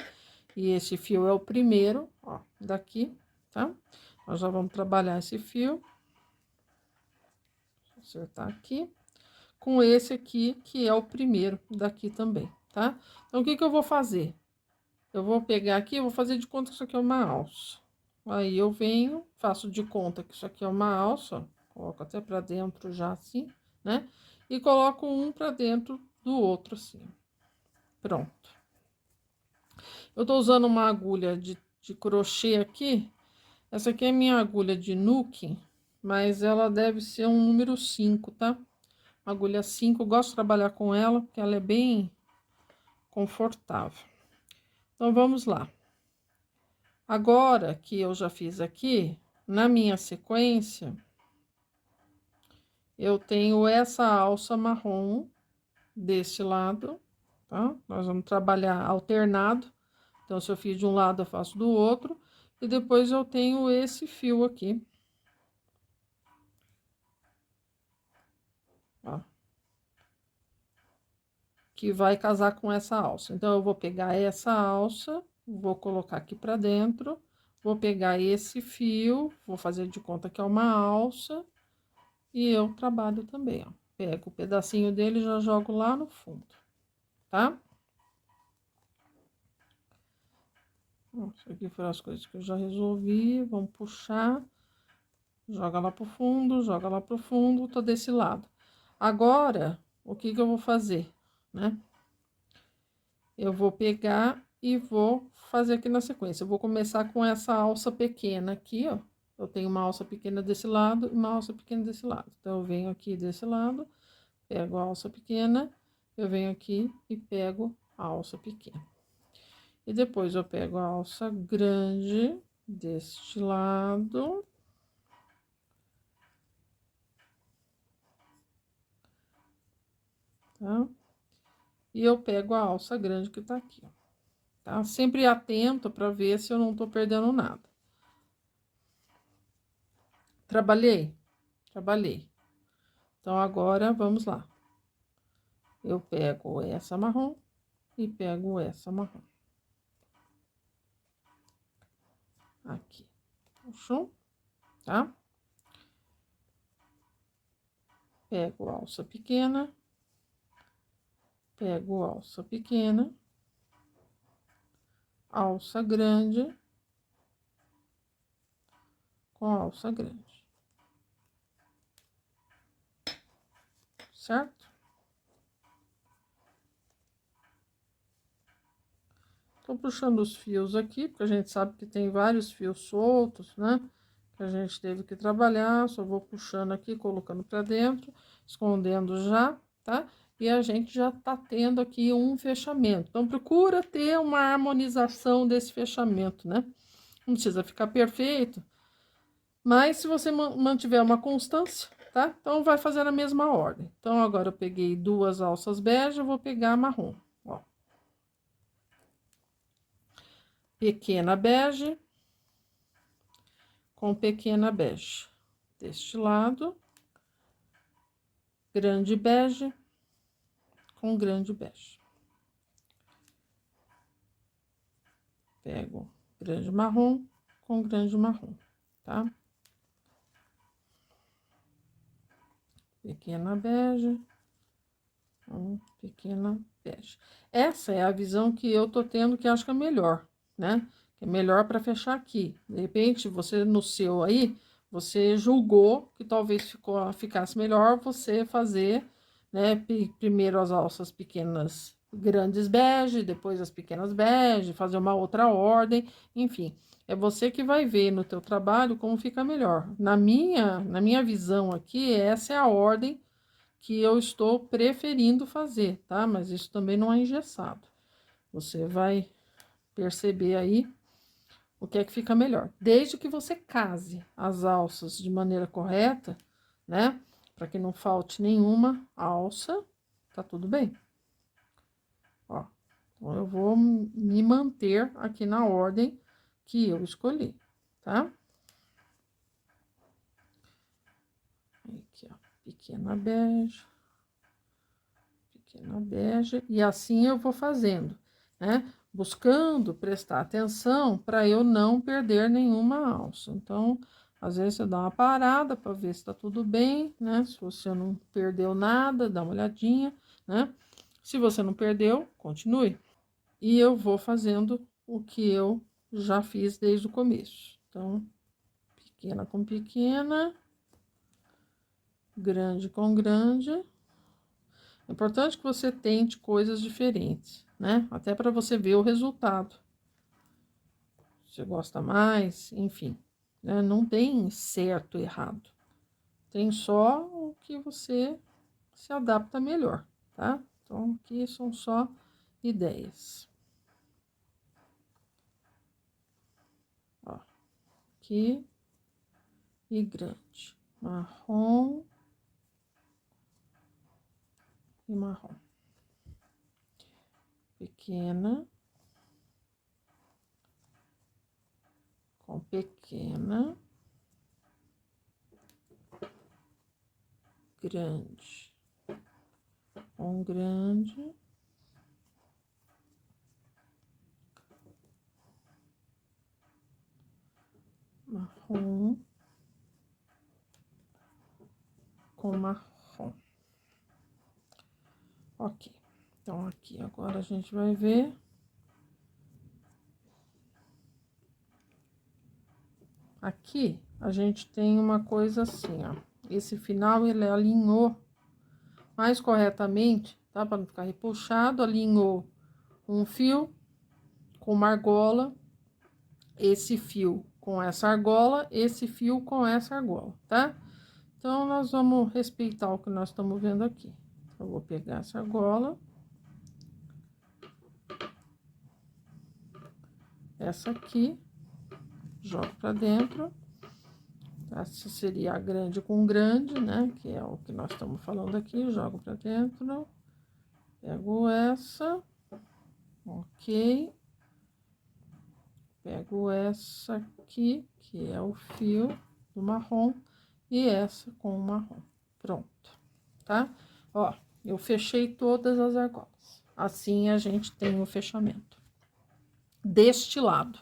e esse fio é o primeiro, ó, daqui, tá? Nós já vamos trabalhar esse fio. Vou acertar aqui. Com esse aqui, que é o primeiro daqui também, tá? Então, o que que eu vou fazer? Eu vou pegar aqui, eu vou fazer de conta que isso aqui é uma alça. Aí, eu venho, faço de conta que isso aqui é uma alça, ó, coloco até pra dentro já assim, né? E coloco um pra dentro do outro assim. Pronto. Eu tô usando uma agulha de crochê aqui. Essa aqui é minha agulha de nuque, mas ela deve ser um número 5, tá? Agulha 5, eu gosto de trabalhar com ela, porque ela é bem confortável. Então, vamos lá. Agora que eu já fiz aqui, na minha sequência, eu tenho essa alça marrom desse lado, tá? Nós vamos trabalhar alternado. Então, se eu fiz de um lado, eu faço do outro. E depois eu tenho esse fio aqui. Ó. Que vai casar com essa alça. Então, eu vou pegar essa alça, vou colocar aqui pra dentro, vou pegar esse fio, vou fazer de conta que é uma alça, e eu trabalho também, ó. Pego o pedacinho dele e já jogo lá no fundo, tá? Isso aqui foram as coisas que eu já resolvi, vamos puxar, joga lá pro fundo, joga lá pro fundo, tô desse lado. Agora, o que que eu vou fazer, né? Eu vou pegar e vou fazer aqui na sequência. Eu vou começar com essa alça pequena aqui, ó. Eu tenho uma alça pequena desse lado e uma alça pequena desse lado. Então, eu venho aqui desse lado, pego a alça pequena, eu venho aqui e pego a alça pequena. E depois eu pego a alça grande deste lado. Tá? E eu pego a alça grande que tá aqui, ó. Tá? Sempre atento para ver se eu não tô perdendo nada. Trabalhei? Trabalhei. Então, agora, vamos lá. Eu pego essa marrom e pego essa marrom. Aqui. Puxou, tá? Pego alça pequena. Pego alça pequena. Alça grande. Com alça grande. Certo? Tô puxando os fios aqui, porque a gente sabe que tem vários fios soltos, né? Que a gente teve que trabalhar, só vou puxando aqui, colocando pra dentro, escondendo já, tá? E a gente já tá tendo aqui um fechamento. Então, procura ter uma harmonização desse fechamento, né? Não precisa ficar perfeito, mas se você mantiver uma constância, tá? Então, vai fazer na mesma ordem. Então, agora eu peguei duas alças bege, eu vou pegar marrom, ó. Pequena bege com pequena bege. Deste lado, grande bege com grande bege. Pego grande marrom com grande marrom, tá? Pequena bege com pequena bege. Essa é a visão que eu tô tendo, que acho que é melhor, né? Que é melhor para fechar aqui. De repente, você no seu aí, você julgou que talvez ficasse melhor você fazer, né? Primeiro as alças pequenas, grandes bege, depois as pequenas bege, fazer uma outra ordem, enfim. É você que vai ver no teu trabalho como fica melhor. Na minha visão aqui, essa é a ordem que eu estou preferindo fazer, tá? Mas isso também não é engessado. Você vai perceber aí o que é que fica melhor. Desde que você case as alças de maneira correta, né? Para que não falte nenhuma alça, tá tudo bem. Ó, então eu vou me manter aqui na ordem que eu escolhi, tá? Aqui, ó, pequena bege, pequena bege, e assim eu vou fazendo, né? Buscando prestar atenção para eu não perder nenhuma alça. Então, às vezes você dá uma parada para ver se tá tudo bem, né? Se você não perdeu nada, dá uma olhadinha, né? Se você não perdeu, continue. E eu vou fazendo o que eu já fiz desde o começo. Então, pequena com pequena, grande com grande. É importante que você tente coisas diferentes, né? Até para você ver o resultado. Você gosta mais, enfim, né? Não tem certo e errado. Tem só o que você se adapta melhor, tá? Então, aqui são só ideias. Ó, aqui e grande. Marrom e marrom. Pequena com pequena, grande, com grande, marrom, com marrom. Ok. Então, aqui agora a gente vai ver. Aqui a gente tem uma coisa assim, ó. Esse final ele alinhou mais corretamente, tá? Para não ficar repuxado, alinhou um fio com uma argola, esse fio com essa argola, esse fio com essa argola, tá? Então, nós vamos respeitar o que nós estamos vendo aqui. Eu vou pegar essa argola. Essa aqui, jogo pra dentro. Essa seria a grande com grande, né? Que é o que nós estamos falando aqui. Jogo pra dentro. Pego essa. Ok. Pego essa aqui, que é o fio do marrom. E essa com o marrom. Pronto, tá? Ó, eu fechei todas as argolas. Assim, a gente tem o fechamento deste lado,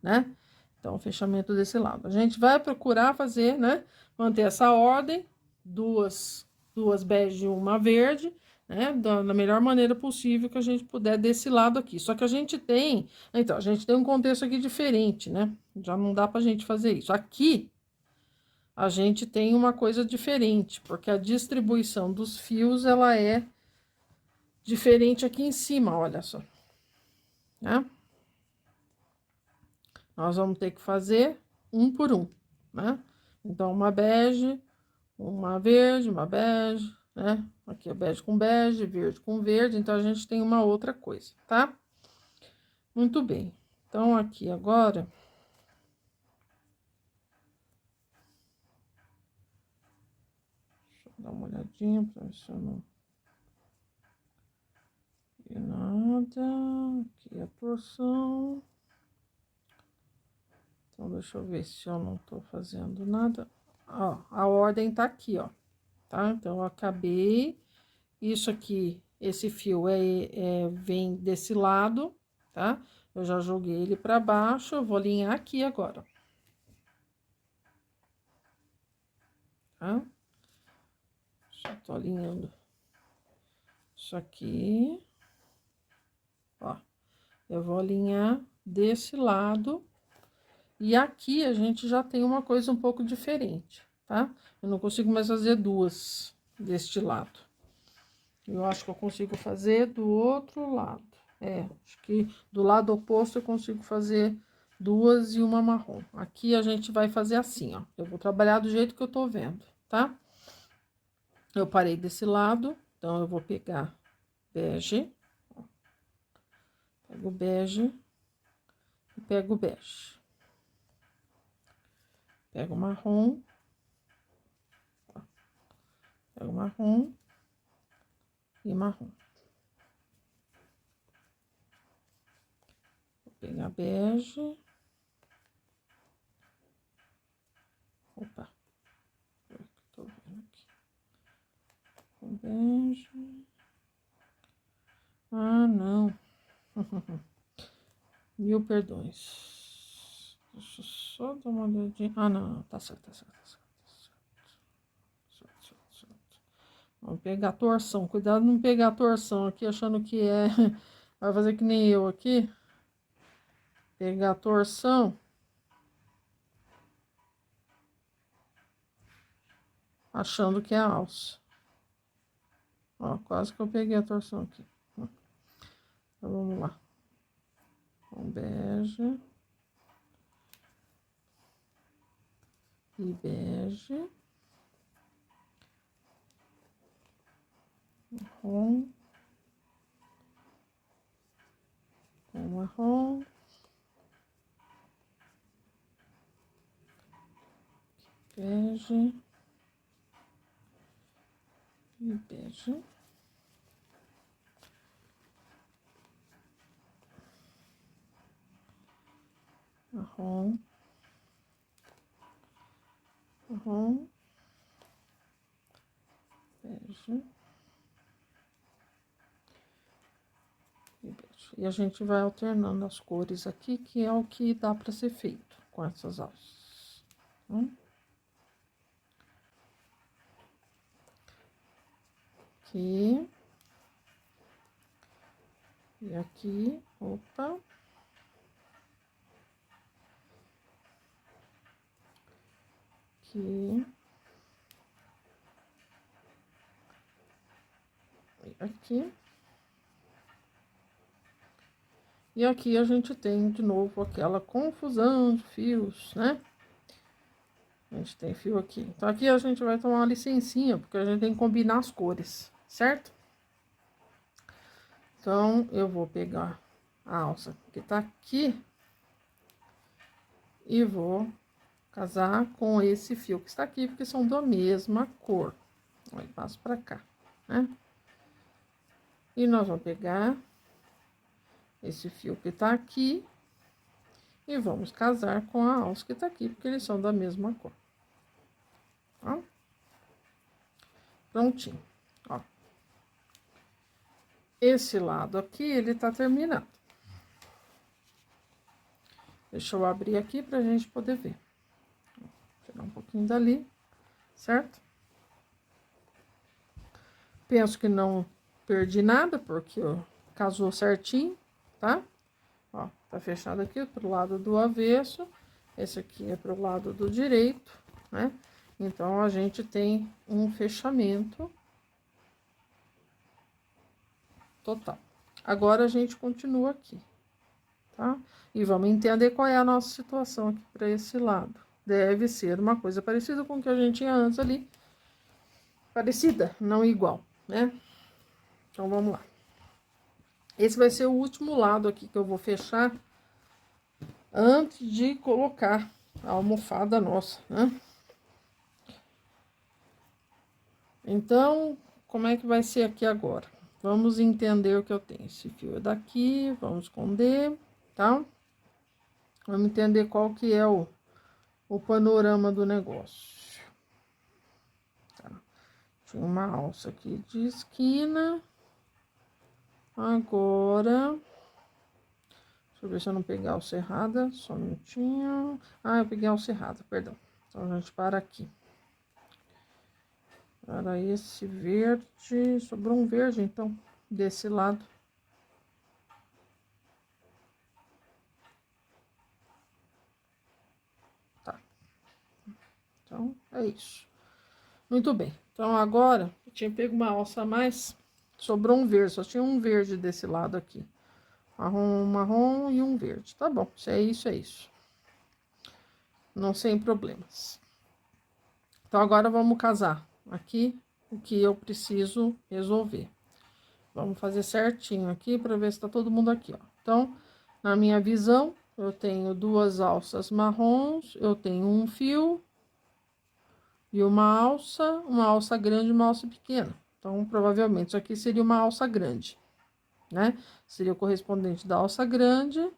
né? Então, o fechamento desse lado. A gente vai procurar fazer, né? Manter essa ordem, duas bege e uma verde, né? Da melhor maneira possível que a gente puder desse lado aqui. Só que a gente tem, então, a gente tem um contexto aqui diferente, né? Já não dá pra gente fazer isso. Aqui, a gente tem uma coisa diferente, porque a distribuição dos fios, ela é diferente aqui em cima, olha só, né? Nós vamos ter que fazer um por um, né? Então, uma bege, uma verde, uma bege, né? Aqui é bege com bege, verde com verde, então a gente tem uma outra coisa, tá? Muito bem. Então, aqui agora... Deixa eu dar uma olhadinha pra ver se eu não... E nada, aqui é a porção... Então, deixa eu ver se eu não tô fazendo nada. Ó, a ordem tá aqui, ó, tá? Então, eu acabei. Isso aqui, esse fio vem desse lado, tá? Eu já joguei ele pra baixo, eu vou alinhar aqui agora. Tá? Já tô alinhando isso aqui. Ó, eu vou alinhar desse lado. E aqui a gente já tem uma coisa um pouco diferente, tá? Eu não consigo mais fazer duas deste lado. Eu acho que eu consigo fazer do outro lado. É, acho que do lado oposto eu consigo fazer duas e uma marrom. Aqui a gente vai fazer assim, ó. Eu vou trabalhar do jeito que eu tô vendo, tá? Eu parei desse lado, então eu vou pegar bege. Ó. Pego bege e pego bege. Pego marrom. Ó. Pego marrom e marrom. Vou pegar bege. Opa. Tô vendo aqui. Com bege. Ah, não. Mil perdões. Deixa eu só dar uma olhadinha. Ah, não, tá certo, tá certo, tá certo. Certo. Vamos pegar a torção. Cuidado de não pegar a torção aqui, achando que é... Vai fazer que nem eu aqui. Pegar a torção. Achando que é alça. Ó, quase que eu peguei a torção aqui. Então, vamos lá. Com bege. E bege. Marrom. Com marrom. Bege. E bege. Marrom. marrom, bege e bege. E a gente vai alternando as cores aqui, que é o que dá para ser feito com essas alças. Aqui. E aqui, opa. Aqui. E aqui. E aqui a gente tem de novo aquela confusão de fios, né? A gente tem fio aqui. Então, aqui a gente vai tomar uma licencinha, porque a gente tem que combinar as cores, certo? Então, eu vou pegar a alça que tá aqui e vou casar com esse fio que está aqui, porque são da mesma cor. Aí, passo pra cá, né? E nós vamos pegar esse fio que tá aqui e vamos casar com a alça que tá aqui, porque eles são da mesma cor. Ó. Prontinho, ó. Esse lado aqui, ele tá terminado. Deixa eu abrir aqui pra gente poder ver. Vou tirar um pouquinho dali, certo? Penso que não perdi nada, porque ó, casou certinho, tá? Ó, tá fechado aqui pro lado do avesso. Esse aqui é pro lado do direito, né? Então, a gente tem um fechamento total. Agora, a gente continua aqui, tá? E vamos entender qual é a nossa situação aqui para esse lado. Deve ser uma coisa parecida com o que a gente tinha antes ali. Parecida, não igual, né? Então, vamos lá. Esse vai ser o último lado aqui que eu vou fechar antes de colocar a almofada nossa, né? Então, como é que vai ser aqui agora? Vamos entender o que eu tenho. Esse fio é daqui, vamos esconder, tá? Vamos entender qual que é o panorama do negócio. Tá? Tinha uma alça aqui de esquina. Agora, deixa eu ver se eu não pegar a alça errada, só um minutinho. Ah, eu peguei a alça errada, perdão. Então, a gente para aqui. Para esse verde, sobrou um verde, então, desse lado. Tá. Então, é isso. Muito bem. Então, agora, eu tinha pego uma alça a mais, sobrou um verde, só tinha um verde desse lado aqui. Marrom, marrom e um verde. Tá bom, se é isso, é isso. Não sem problemas. Então, agora vamos casar aqui o que eu preciso resolver. Vamos fazer certinho aqui para ver se tá todo mundo aqui, ó. Então, na minha visão, eu tenho duas alças marrons, eu tenho um fio e uma alça grande e uma alça pequena. Então, provavelmente, isso aqui seria uma alça grande, né? Seria o correspondente da alça grande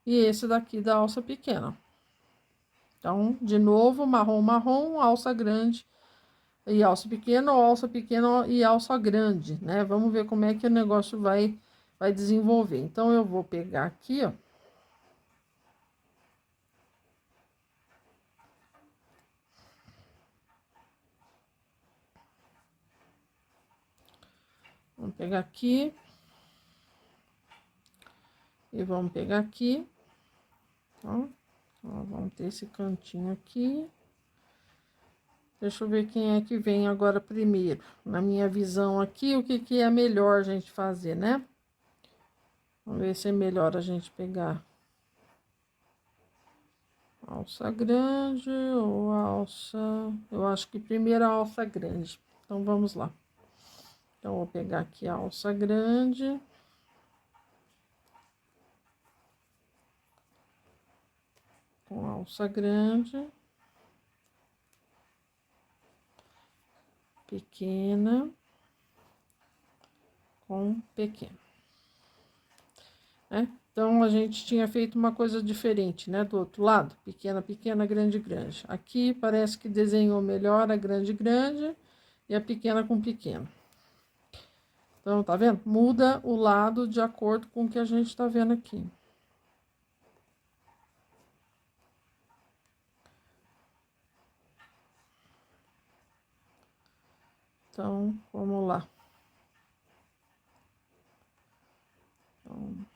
e esse daqui da alça pequena. Então, de novo, marrom, marrom, alça grande e alça pequena, ou alça pequena e alça grande, né? Vamos ver como é que o negócio vai desenvolver. Então, eu vou pegar aqui, ó. Vamos pegar aqui. E vamos pegar aqui, ó. Ó, vamos ter esse cantinho aqui. Deixa eu ver quem é que vem agora primeiro. Na minha visão aqui, o que que é melhor a gente fazer, né? Vamos ver se é melhor a gente pegar alça grande ou alça... Eu acho que primeiro a alça grande. Então, vamos lá. Então, vou pegar aqui a alça grande. Com alça grande. Pequena. Com pequena. Né? Então, a gente tinha feito uma coisa diferente, né? Do outro lado, pequena, pequena, grande, grande. Aqui parece que desenhou melhor a grande, grande e a pequena com pequena. Então, tá vendo? Muda o lado de acordo com o que a gente tá vendo aqui. Então, vamos lá. Então,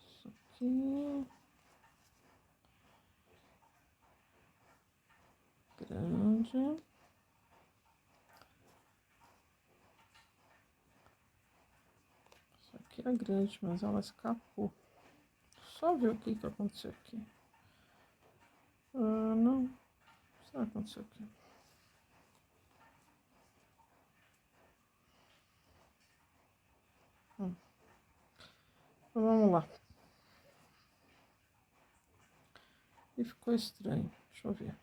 isso aqui. Grande. Isso aqui é grande, mas ela escapou. Só ver o que que aconteceu aqui. Ah, não. O que aconteceu aqui? Então, vamos lá. E ficou estranho. Deixa eu ver.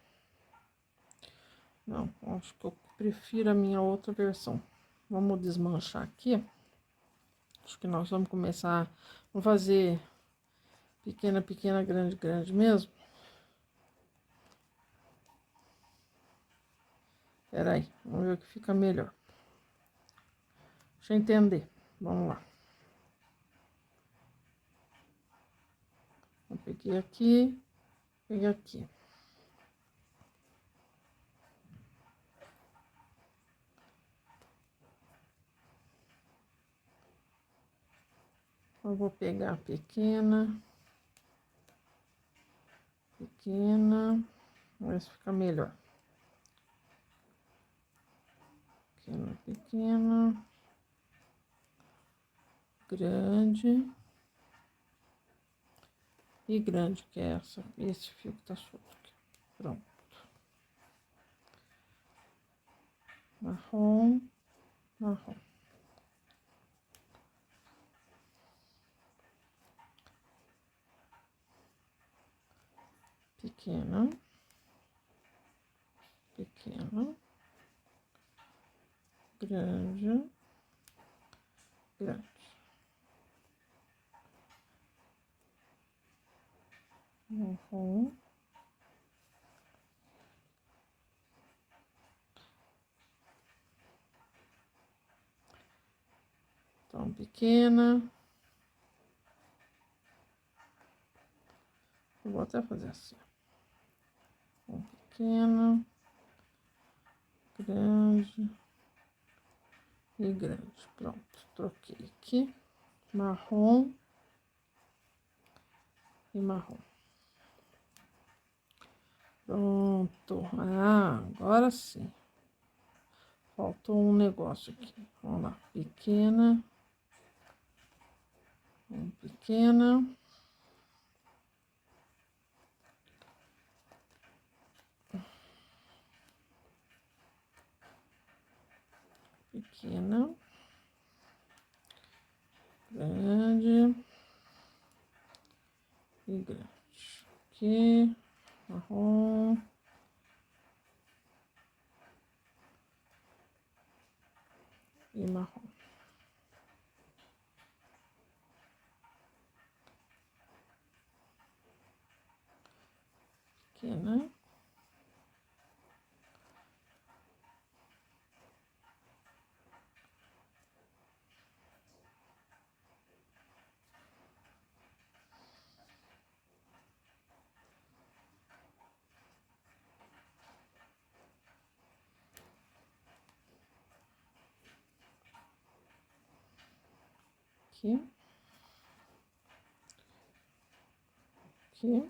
Não, acho que eu prefiro a minha outra versão. Vamos desmanchar aqui. Acho que nós vamos começar. Vamos fazer pequena, pequena, grande, grande mesmo. Peraí, vamos ver o que fica melhor. Deixa eu entender. Vamos lá. Eu peguei aqui, peguei aqui. Eu vou pegar a pequena, pequena, vamos ver se fica melhor. Pequena, pequena, grande e grande, que é esse fio que tá solto aqui. Pronto. Marrom, marrom. Pequena, pequena, grande, grande. Marrom. Então, pequena. Eu vou até fazer assim. Pequena, grande e grande. Pronto, troquei aqui. Marrom e marrom. Pronto. Ah, agora sim. Faltou um negócio aqui. Vamos lá. Pequena. Pequena. Pequena. Grande. E grande. Aqui. Marrom. E marrom. Pequena. Aqui. Aqui.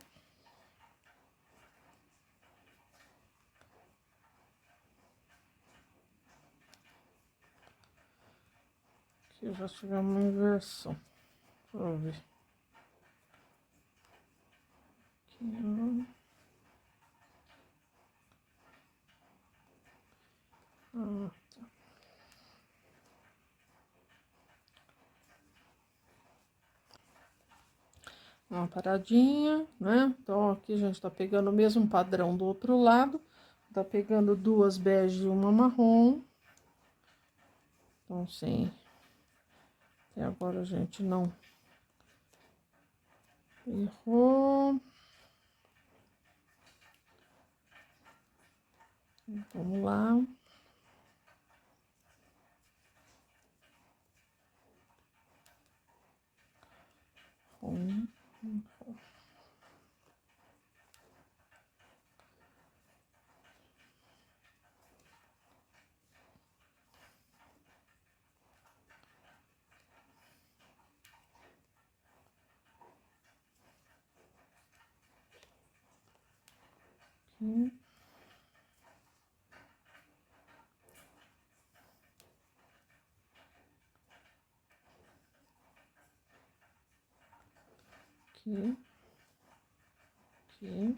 Aqui já tivemos uma inversão. Deixa eu ver. Aqui, ó. Ah, tá. Uma paradinha, né? Então, aqui a gente tá pegando o mesmo padrão do outro lado. Tá pegando duas bege e uma marrom. Então, sim, até agora a gente não errou. Vamos lá. Aqui. Aqui.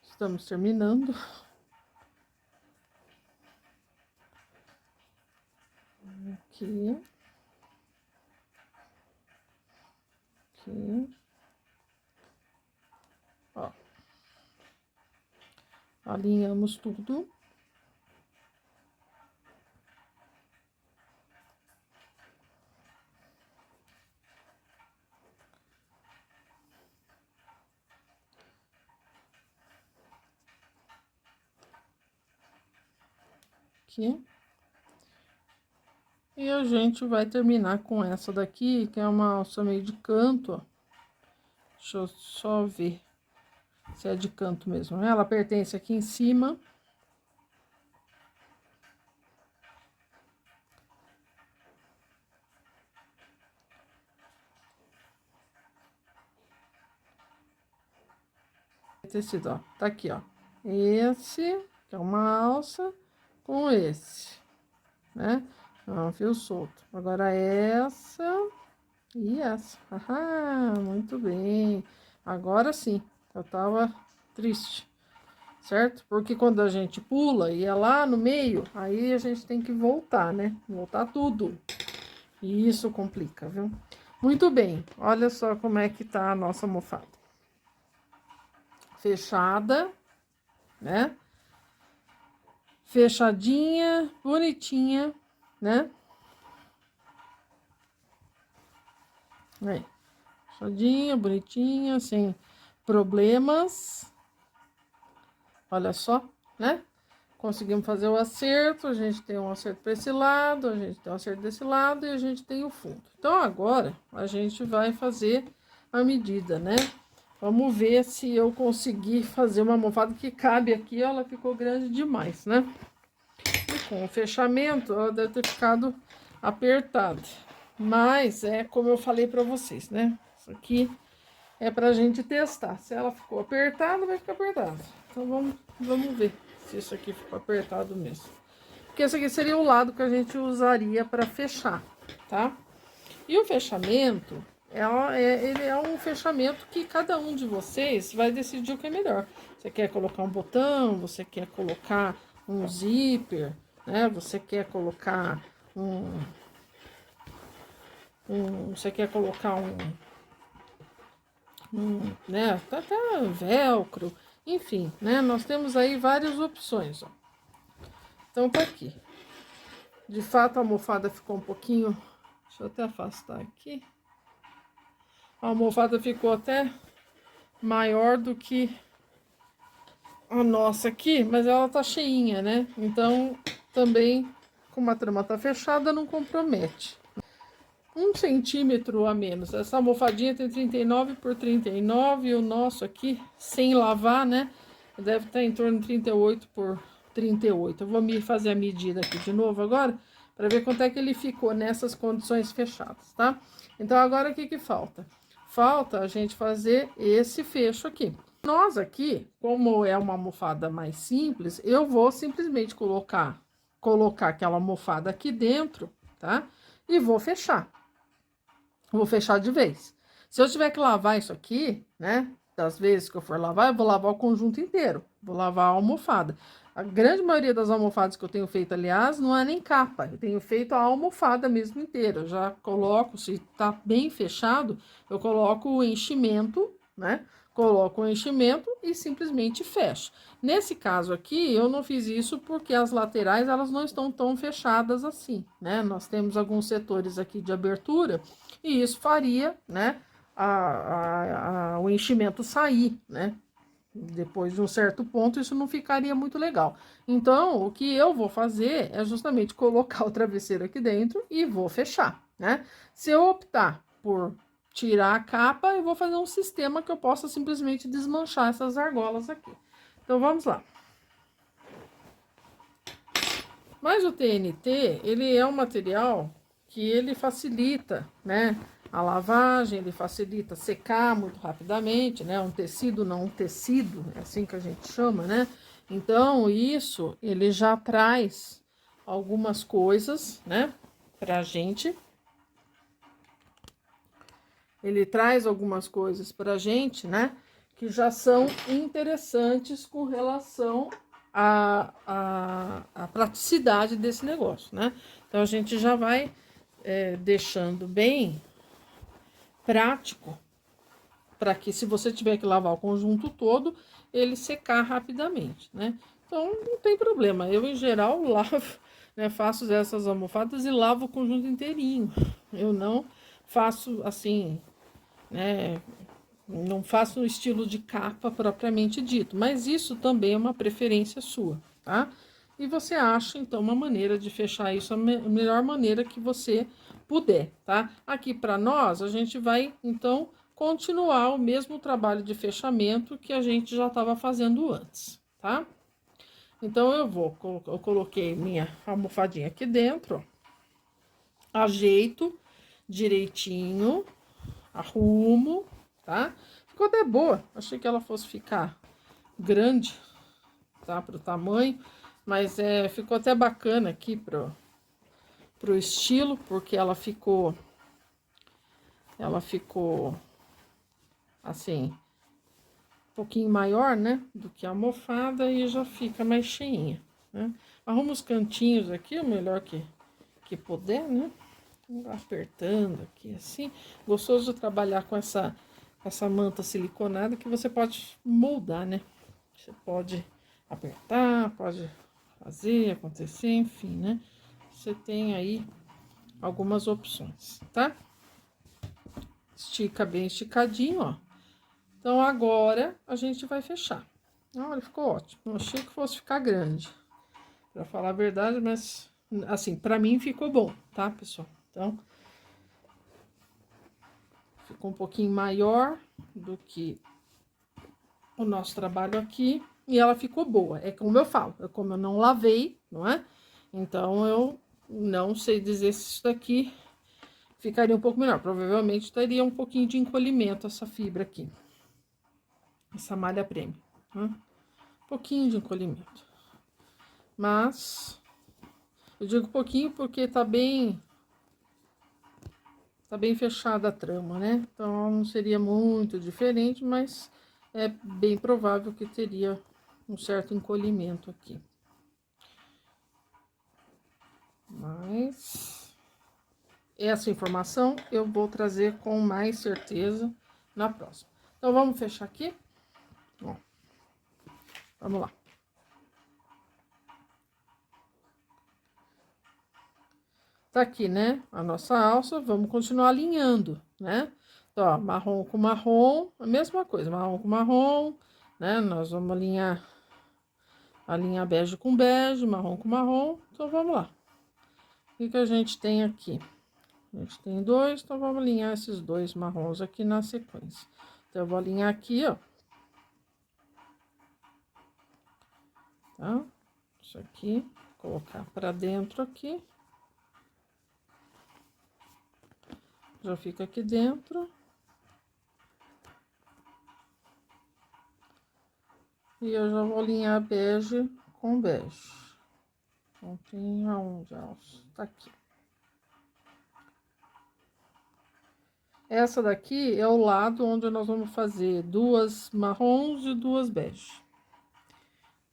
Estamos terminando. Aqui. Aqui. Ó. Alinhamos tudo. Aqui. E a gente vai terminar com essa daqui, que é uma alça meio de canto, ó. Deixa eu só ver se é de canto mesmo, né? Ela pertence aqui em cima. Tecido, ó, tá aqui, ó. Esse, que é uma alça, com esse, né? É um fio solto. Agora essa e essa. Ah, muito bem. Agora sim, eu tava triste, certo? Porque quando a gente pula e é lá no meio, aí a gente tem que voltar, né? Voltar tudo. E isso complica, viu? Muito bem, olha só como é que tá a nossa almofada. Fechada, né? Fechadinha, bonitinha, né? Aí, fechadinha, bonitinha, sem problemas. Olha só, né? Conseguimos fazer o acerto, a gente tem um acerto para esse lado, a gente tem um acerto desse lado e a gente tem o fundo. Então, agora, a gente vai fazer a medida, né? Vamos ver se eu consegui fazer uma almofada que cabe aqui, ela ficou grande demais, né? E com o fechamento, ela deve ter ficado apertada. Mas, é como eu falei para vocês, né? Isso aqui é pra gente testar. Se ela ficou apertada, vai ficar apertada. Então, vamos ver se isso aqui ficou apertado mesmo. Porque esse aqui seria o lado que a gente usaria para fechar, tá? E o fechamento, ele é um fechamento que cada um de vocês vai decidir o que é melhor. Você quer colocar um botão, você quer colocar um zíper, né? Você quer colocar você quer colocar né? Até velcro, enfim, né? Nós temos aí várias opções, ó. Então, tá aqui. De fato, a almofada ficou um pouquinho... Deixa eu até afastar aqui. A almofada ficou até maior do que a nossa aqui, mas ela tá cheinha, né? Então, também, como a trama tá fechada, não compromete. 1 centímetro a menos. Essa almofadinha tem 39 por 39 e o nosso aqui, sem lavar, né? Deve estar em torno de 38 por 38. Eu vou me fazer a medida aqui de novo agora, para ver quanto é que ele ficou nessas condições fechadas, tá? Então, agora o que que falta? Falta a gente fazer esse fecho aqui. Nós aqui, como é uma almofada mais simples, eu vou simplesmente colocar aquela almofada aqui dentro, tá? E vou fechar. Vou fechar de vez. Se eu tiver que lavar isso aqui, né? Das vezes que eu for lavar, eu vou lavar o conjunto inteiro. Vou lavar a almofada. A grande maioria das almofadas que eu tenho feito, aliás, não é nem capa. Eu tenho feito a almofada mesmo inteira. Eu já coloco, se tá bem fechado, eu coloco o enchimento, né? Coloco o enchimento e simplesmente fecho. Nesse caso aqui, eu não fiz isso porque as laterais, elas não estão tão fechadas assim, né? Nós temos alguns setores aqui de abertura e isso faria, né? O enchimento sair, né? Depois de um certo ponto, isso não ficaria muito legal. Então, o que eu vou fazer é justamente colocar o travesseiro aqui dentro e vou fechar, né? Se eu optar por tirar a capa, eu vou fazer um sistema que eu possa simplesmente desmanchar essas argolas aqui. Então, vamos lá. Mas o TNT, ele é um material que ele facilita, né? A lavagem, ele facilita secar muito rapidamente, né? Um tecido, não um tecido, é assim que a gente chama, né? Então, isso, ele já traz algumas coisas, né? Pra gente. Ele traz algumas coisas pra gente, né? Que já são interessantes com relação a praticidade desse negócio, né? Então, a gente já vai deixando bem prático para que, se você tiver que lavar o conjunto todo, ele secar rapidamente, né? Então, não tem problema. Eu, em geral, lavo, né? Faço essas almofadas e lavo o conjunto inteirinho. Eu não faço assim, né? Não faço o estilo de capa propriamente dito, mas isso também é uma preferência sua, tá? E você acha, então, uma maneira de fechar isso, a melhor maneira que você puder, tá? Aqui para nós, a gente vai, então, continuar o mesmo trabalho de fechamento que a gente já estava fazendo antes, tá? Então, eu coloquei minha almofadinha aqui dentro, ó, ajeito direitinho, arrumo, tá? Ficou até boa, achei que ela fosse ficar grande, tá? Pro tamanho, mas ficou até bacana aqui pro estilo, porque ela ficou assim, um pouquinho maior, né? Do que a almofada e já fica mais cheinha, né? Arruma os cantinhos aqui, o melhor que puder, né? Apertando aqui assim. Gostoso de trabalhar com essa manta siliconada que você pode moldar, né? Você pode apertar, pode fazer, acontecer, enfim, né? Você tem aí algumas opções, tá? Estica bem esticadinho, ó. Então, agora a gente vai fechar. Olha, ficou ótimo. Não achei que fosse ficar grande, pra falar a verdade, mas, assim, pra mim ficou bom, tá, pessoal? Então, ficou um pouquinho maior do que o nosso trabalho aqui. E ela ficou boa. É como eu falo, como eu não lavei, não é? Então, eu não sei dizer se isso daqui ficaria um pouco melhor. Provavelmente teria um pouquinho de encolhimento essa fibra aqui. Essa malha premium, né? Um pouquinho de encolhimento. Mas, eu digo pouquinho porque tá bem fechada a trama, né? Então, não seria muito diferente, mas é bem provável que teria um certo encolhimento aqui. Mas essa informação eu vou trazer com mais certeza na próxima. Então, vamos fechar aqui? Ó, vamos lá. Tá aqui, né, a nossa alça, vamos continuar alinhando, né? Então, ó, marrom com marrom, a mesma coisa, marrom com marrom, né? Nós vamos alinhar bege com bege, marrom com marrom. Então, vamos lá. O que a gente tem aqui? A gente tem dois, então vamos alinhar esses dois marrons aqui na sequência. Então, eu vou alinhar aqui, ó. Tá? Isso aqui, colocar pra dentro aqui. Já fica aqui dentro. E eu já vou alinhar bege com bege. Então, tem aonde, alça? Tá aqui. Essa daqui é o lado onde nós vamos fazer duas marrons e duas bege.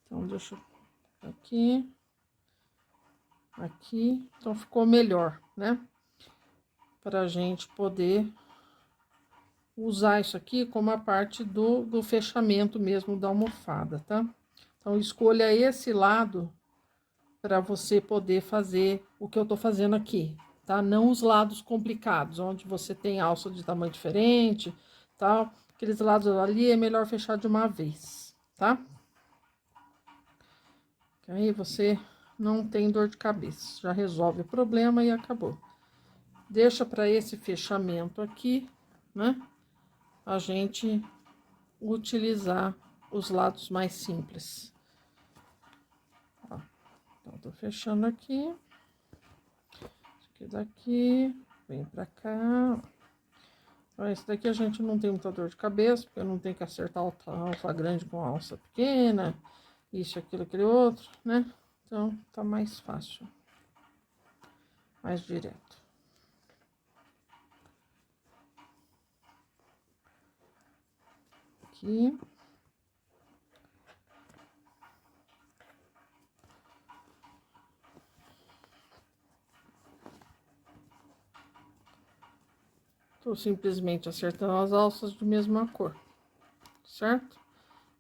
Então, deixa eu Aqui. Aqui. Então, ficou melhor, né? Pra gente poder usar isso aqui como a parte do fechamento mesmo da almofada, tá? Então, escolha esse lado para você poder fazer o que eu tô fazendo aqui, tá? Não os lados complicados, onde você tem alça de tamanho diferente, tal. Aqueles lados ali é melhor fechar de uma vez, tá? Que aí você não tem dor de cabeça, já resolve o problema e acabou. Deixa para esse fechamento aqui, né? A gente utilizar os lados mais simples. Ó, então, tô fechando aqui. Esse aqui daqui, vem pra cá. Então, esse daqui a gente não tem muita dor de cabeça, porque não tem que acertar a alça grande com a alça pequena. Isso, aquilo, aquele outro, né? Então, tá mais fácil. Mais direto. Aqui. Tô simplesmente acertando as alças de mesma cor, certo?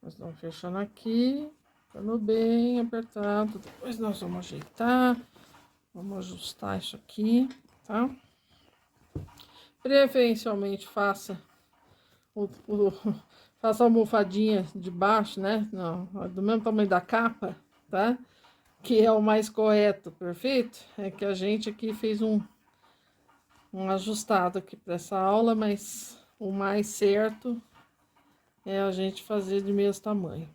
Nós vamos fechando aqui, ficando bem apertado. Depois nós vamos ajeitar, vamos ajustar isso aqui, tá? Preferencialmente faça faça a almofadinha de baixo, né? Não, do mesmo tamanho da capa, tá? Que é o mais correto, perfeito? É que a gente aqui fez um ajustado aqui para essa aula, mas o mais certo é a gente fazer de mesmo tamanho.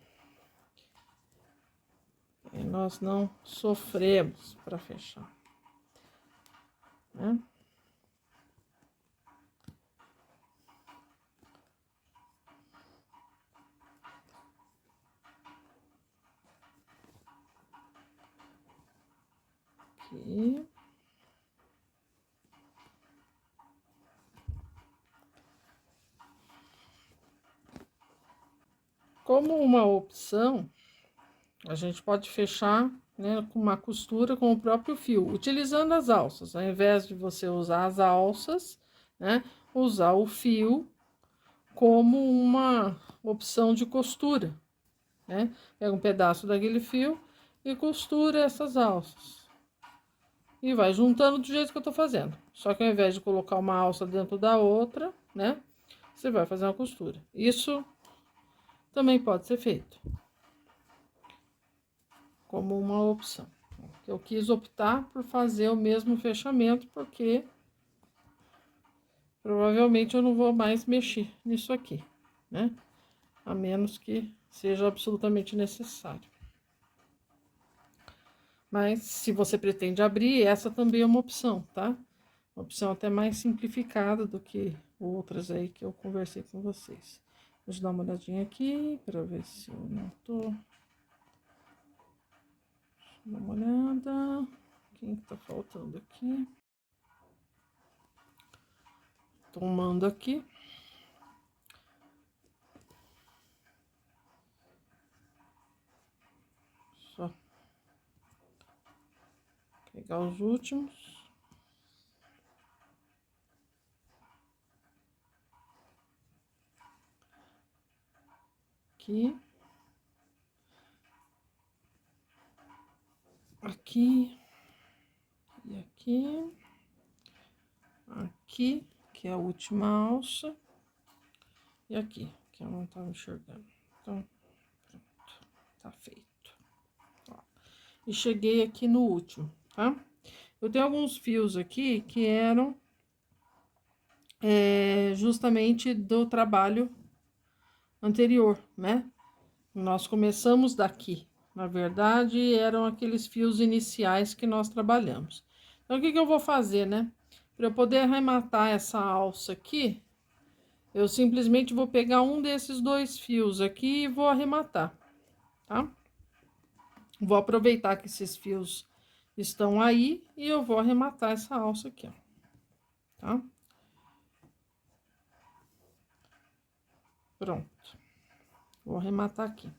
E nós não sofremos para fechar, né? Aqui. Como uma opção, a gente pode fechar, né, com uma costura com o próprio fio, utilizando as alças. Ao invés de você usar as alças, né, usar o fio como uma opção de costura, né? Pega um pedaço daquele fio e costura essas alças. E vai juntando do jeito que eu tô fazendo. Só que ao invés de colocar uma alça dentro da outra, né, você vai fazer uma costura. Isso também pode ser feito como uma opção. Eu quis optar por fazer o mesmo fechamento, porque provavelmente eu não vou mais mexer nisso aqui, né? A menos que seja absolutamente necessário. Mas se você pretende abrir, essa também é uma opção, tá? Uma opção até mais simplificada do que outras aí que eu conversei com vocês. Deixa eu dar uma olhadinha aqui para ver se eu não tô. Dá uma olhada. Quem que tá faltando aqui? Tomando aqui. Só pegar os últimos. Aqui. Aqui. E aqui. Aqui, que é a última alça. E aqui, que eu não tava enxergando. Então, pronto. Tá feito. Ó. E cheguei aqui no último, tá? Eu tenho alguns fios aqui que eram justamente do trabalho anterior, né? Nós começamos daqui. Na verdade, eram aqueles fios iniciais que nós trabalhamos. Então, o que que eu vou fazer, né? Para eu poder arrematar essa alça aqui, eu simplesmente vou pegar um desses dois fios aqui e vou arrematar, tá? Vou aproveitar que esses fios estão aí e eu vou arrematar essa alça aqui, ó, tá? Pronto. Vou arrematar aqui.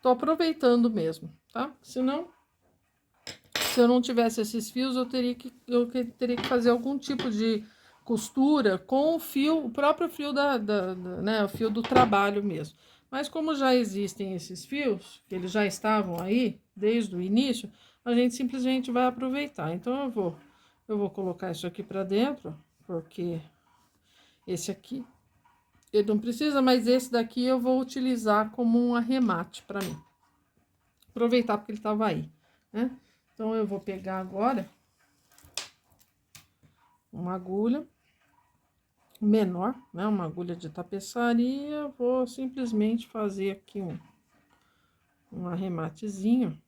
tô aproveitando mesmo, tá? Senão, se eu não tivesse esses fios, eu teria que fazer algum tipo de costura com o fio, o próprio fio né, o fio do trabalho mesmo. Mas como já existem esses fios, que eles já estavam aí desde o início, a gente simplesmente vai aproveitar. Então eu vou colocar isso aqui para dentro, porque esse aqui ele não precisa, mas esse daqui eu vou utilizar como um arremate para mim. Aproveitar porque ele tava aí, né? Então eu vou pegar agora uma agulha menor, né? Uma agulha de tapeçaria, vou simplesmente fazer aqui um arrematezinho,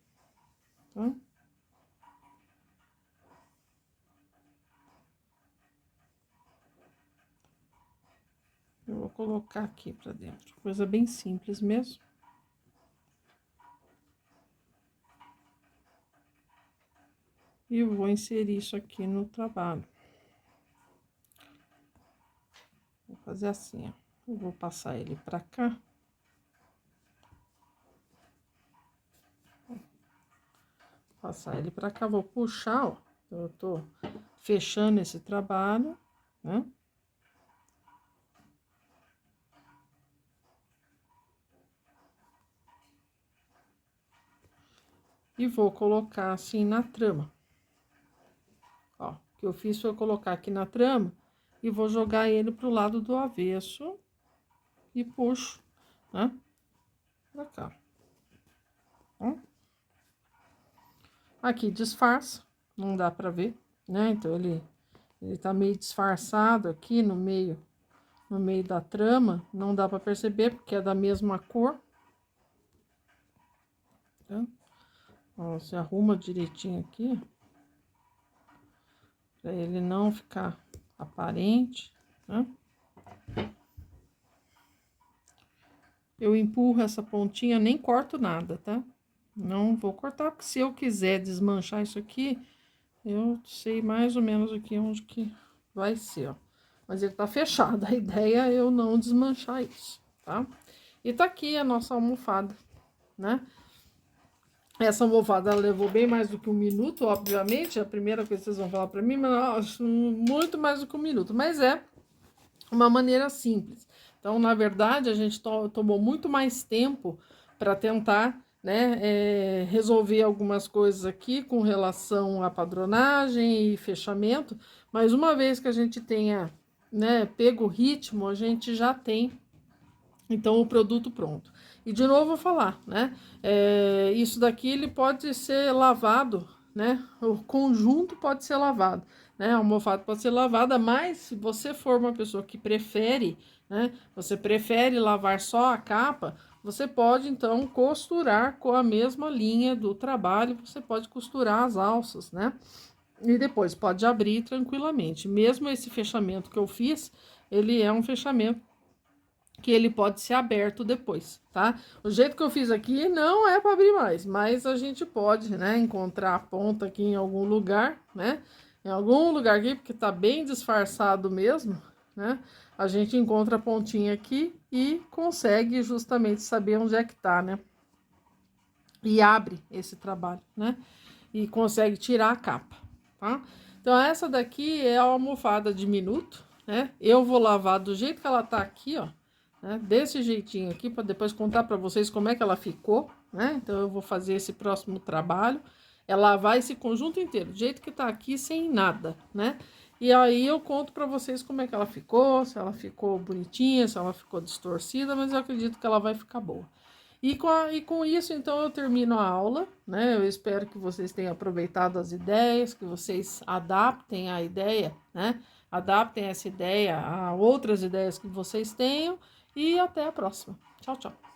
tá? Eu vou colocar aqui pra dentro, coisa bem simples mesmo. E vou inserir isso aqui no trabalho. Vou fazer assim, ó. Eu vou passar ele pra cá. Passar ele pra cá, vou puxar, ó. Eu tô fechando esse trabalho, né? E vou colocar assim na trama. Ó, o que eu fiz foi colocar aqui na trama e vou jogar ele pro lado do avesso e puxo, né? Pra cá. Ó. Aqui disfarça, não dá pra ver, né? Então ele tá meio disfarçado aqui no meio da trama, não dá pra perceber porque é da mesma cor. Tá? Ó, você arruma direitinho aqui, pra ele não ficar aparente, né? Eu empurro essa pontinha, nem corto nada, tá? Não vou cortar, porque se eu quiser desmanchar isso aqui, eu sei mais ou menos aqui onde que vai ser, ó. Mas ele tá fechado, a ideia é eu não desmanchar isso, tá? E tá aqui a nossa almofada, né? Essa almofada ela levou bem mais do que 1 minuto, obviamente, é a primeira coisa que vocês vão falar pra mim, mas muito mais do que 1 minuto, mas é uma maneira simples. Então, na verdade, a gente tomou muito mais tempo para tentar, né, resolver algumas coisas aqui com relação à padronagem e fechamento, mas uma vez que a gente tenha, né, pego o ritmo, a gente já tem, então, o produto pronto. E de novo vou falar, né, isso daqui ele pode ser lavado, né, o conjunto pode ser lavado, né, a almofada pode ser lavada, mas se você for uma pessoa que prefere, né, você prefere lavar só a capa, você pode então costurar com a mesma linha do trabalho, você pode costurar as alças, né, e depois pode abrir tranquilamente. Mesmo esse fechamento que eu fiz, ele é um fechamento que ele pode ser aberto depois, tá? O jeito que eu fiz aqui não é para abrir mais, mas a gente pode, né, encontrar a ponta aqui em algum lugar, né? Em algum lugar aqui, porque tá bem disfarçado mesmo, né? A gente encontra a pontinha aqui e consegue justamente saber onde é que tá, né? E abre esse trabalho, né? E consegue tirar a capa, tá? Então, essa daqui é a almofada de minuto, né? Eu vou lavar do jeito que ela tá aqui, ó, né? Desse jeitinho aqui, para depois contar para vocês como é que ela ficou, né? Então, eu vou fazer esse próximo trabalho, é lavar esse conjunto inteiro, do jeito que tá aqui, sem nada, né? E aí eu conto para vocês como é que ela ficou, se ela ficou bonitinha, se ela ficou distorcida, mas eu acredito que ela vai ficar boa. E com isso, então, eu termino a aula, né? Eu espero que vocês tenham aproveitado as ideias, que vocês adaptem a ideia, né? Adaptem essa ideia a outras ideias que vocês tenham e até a próxima. Tchau, tchau.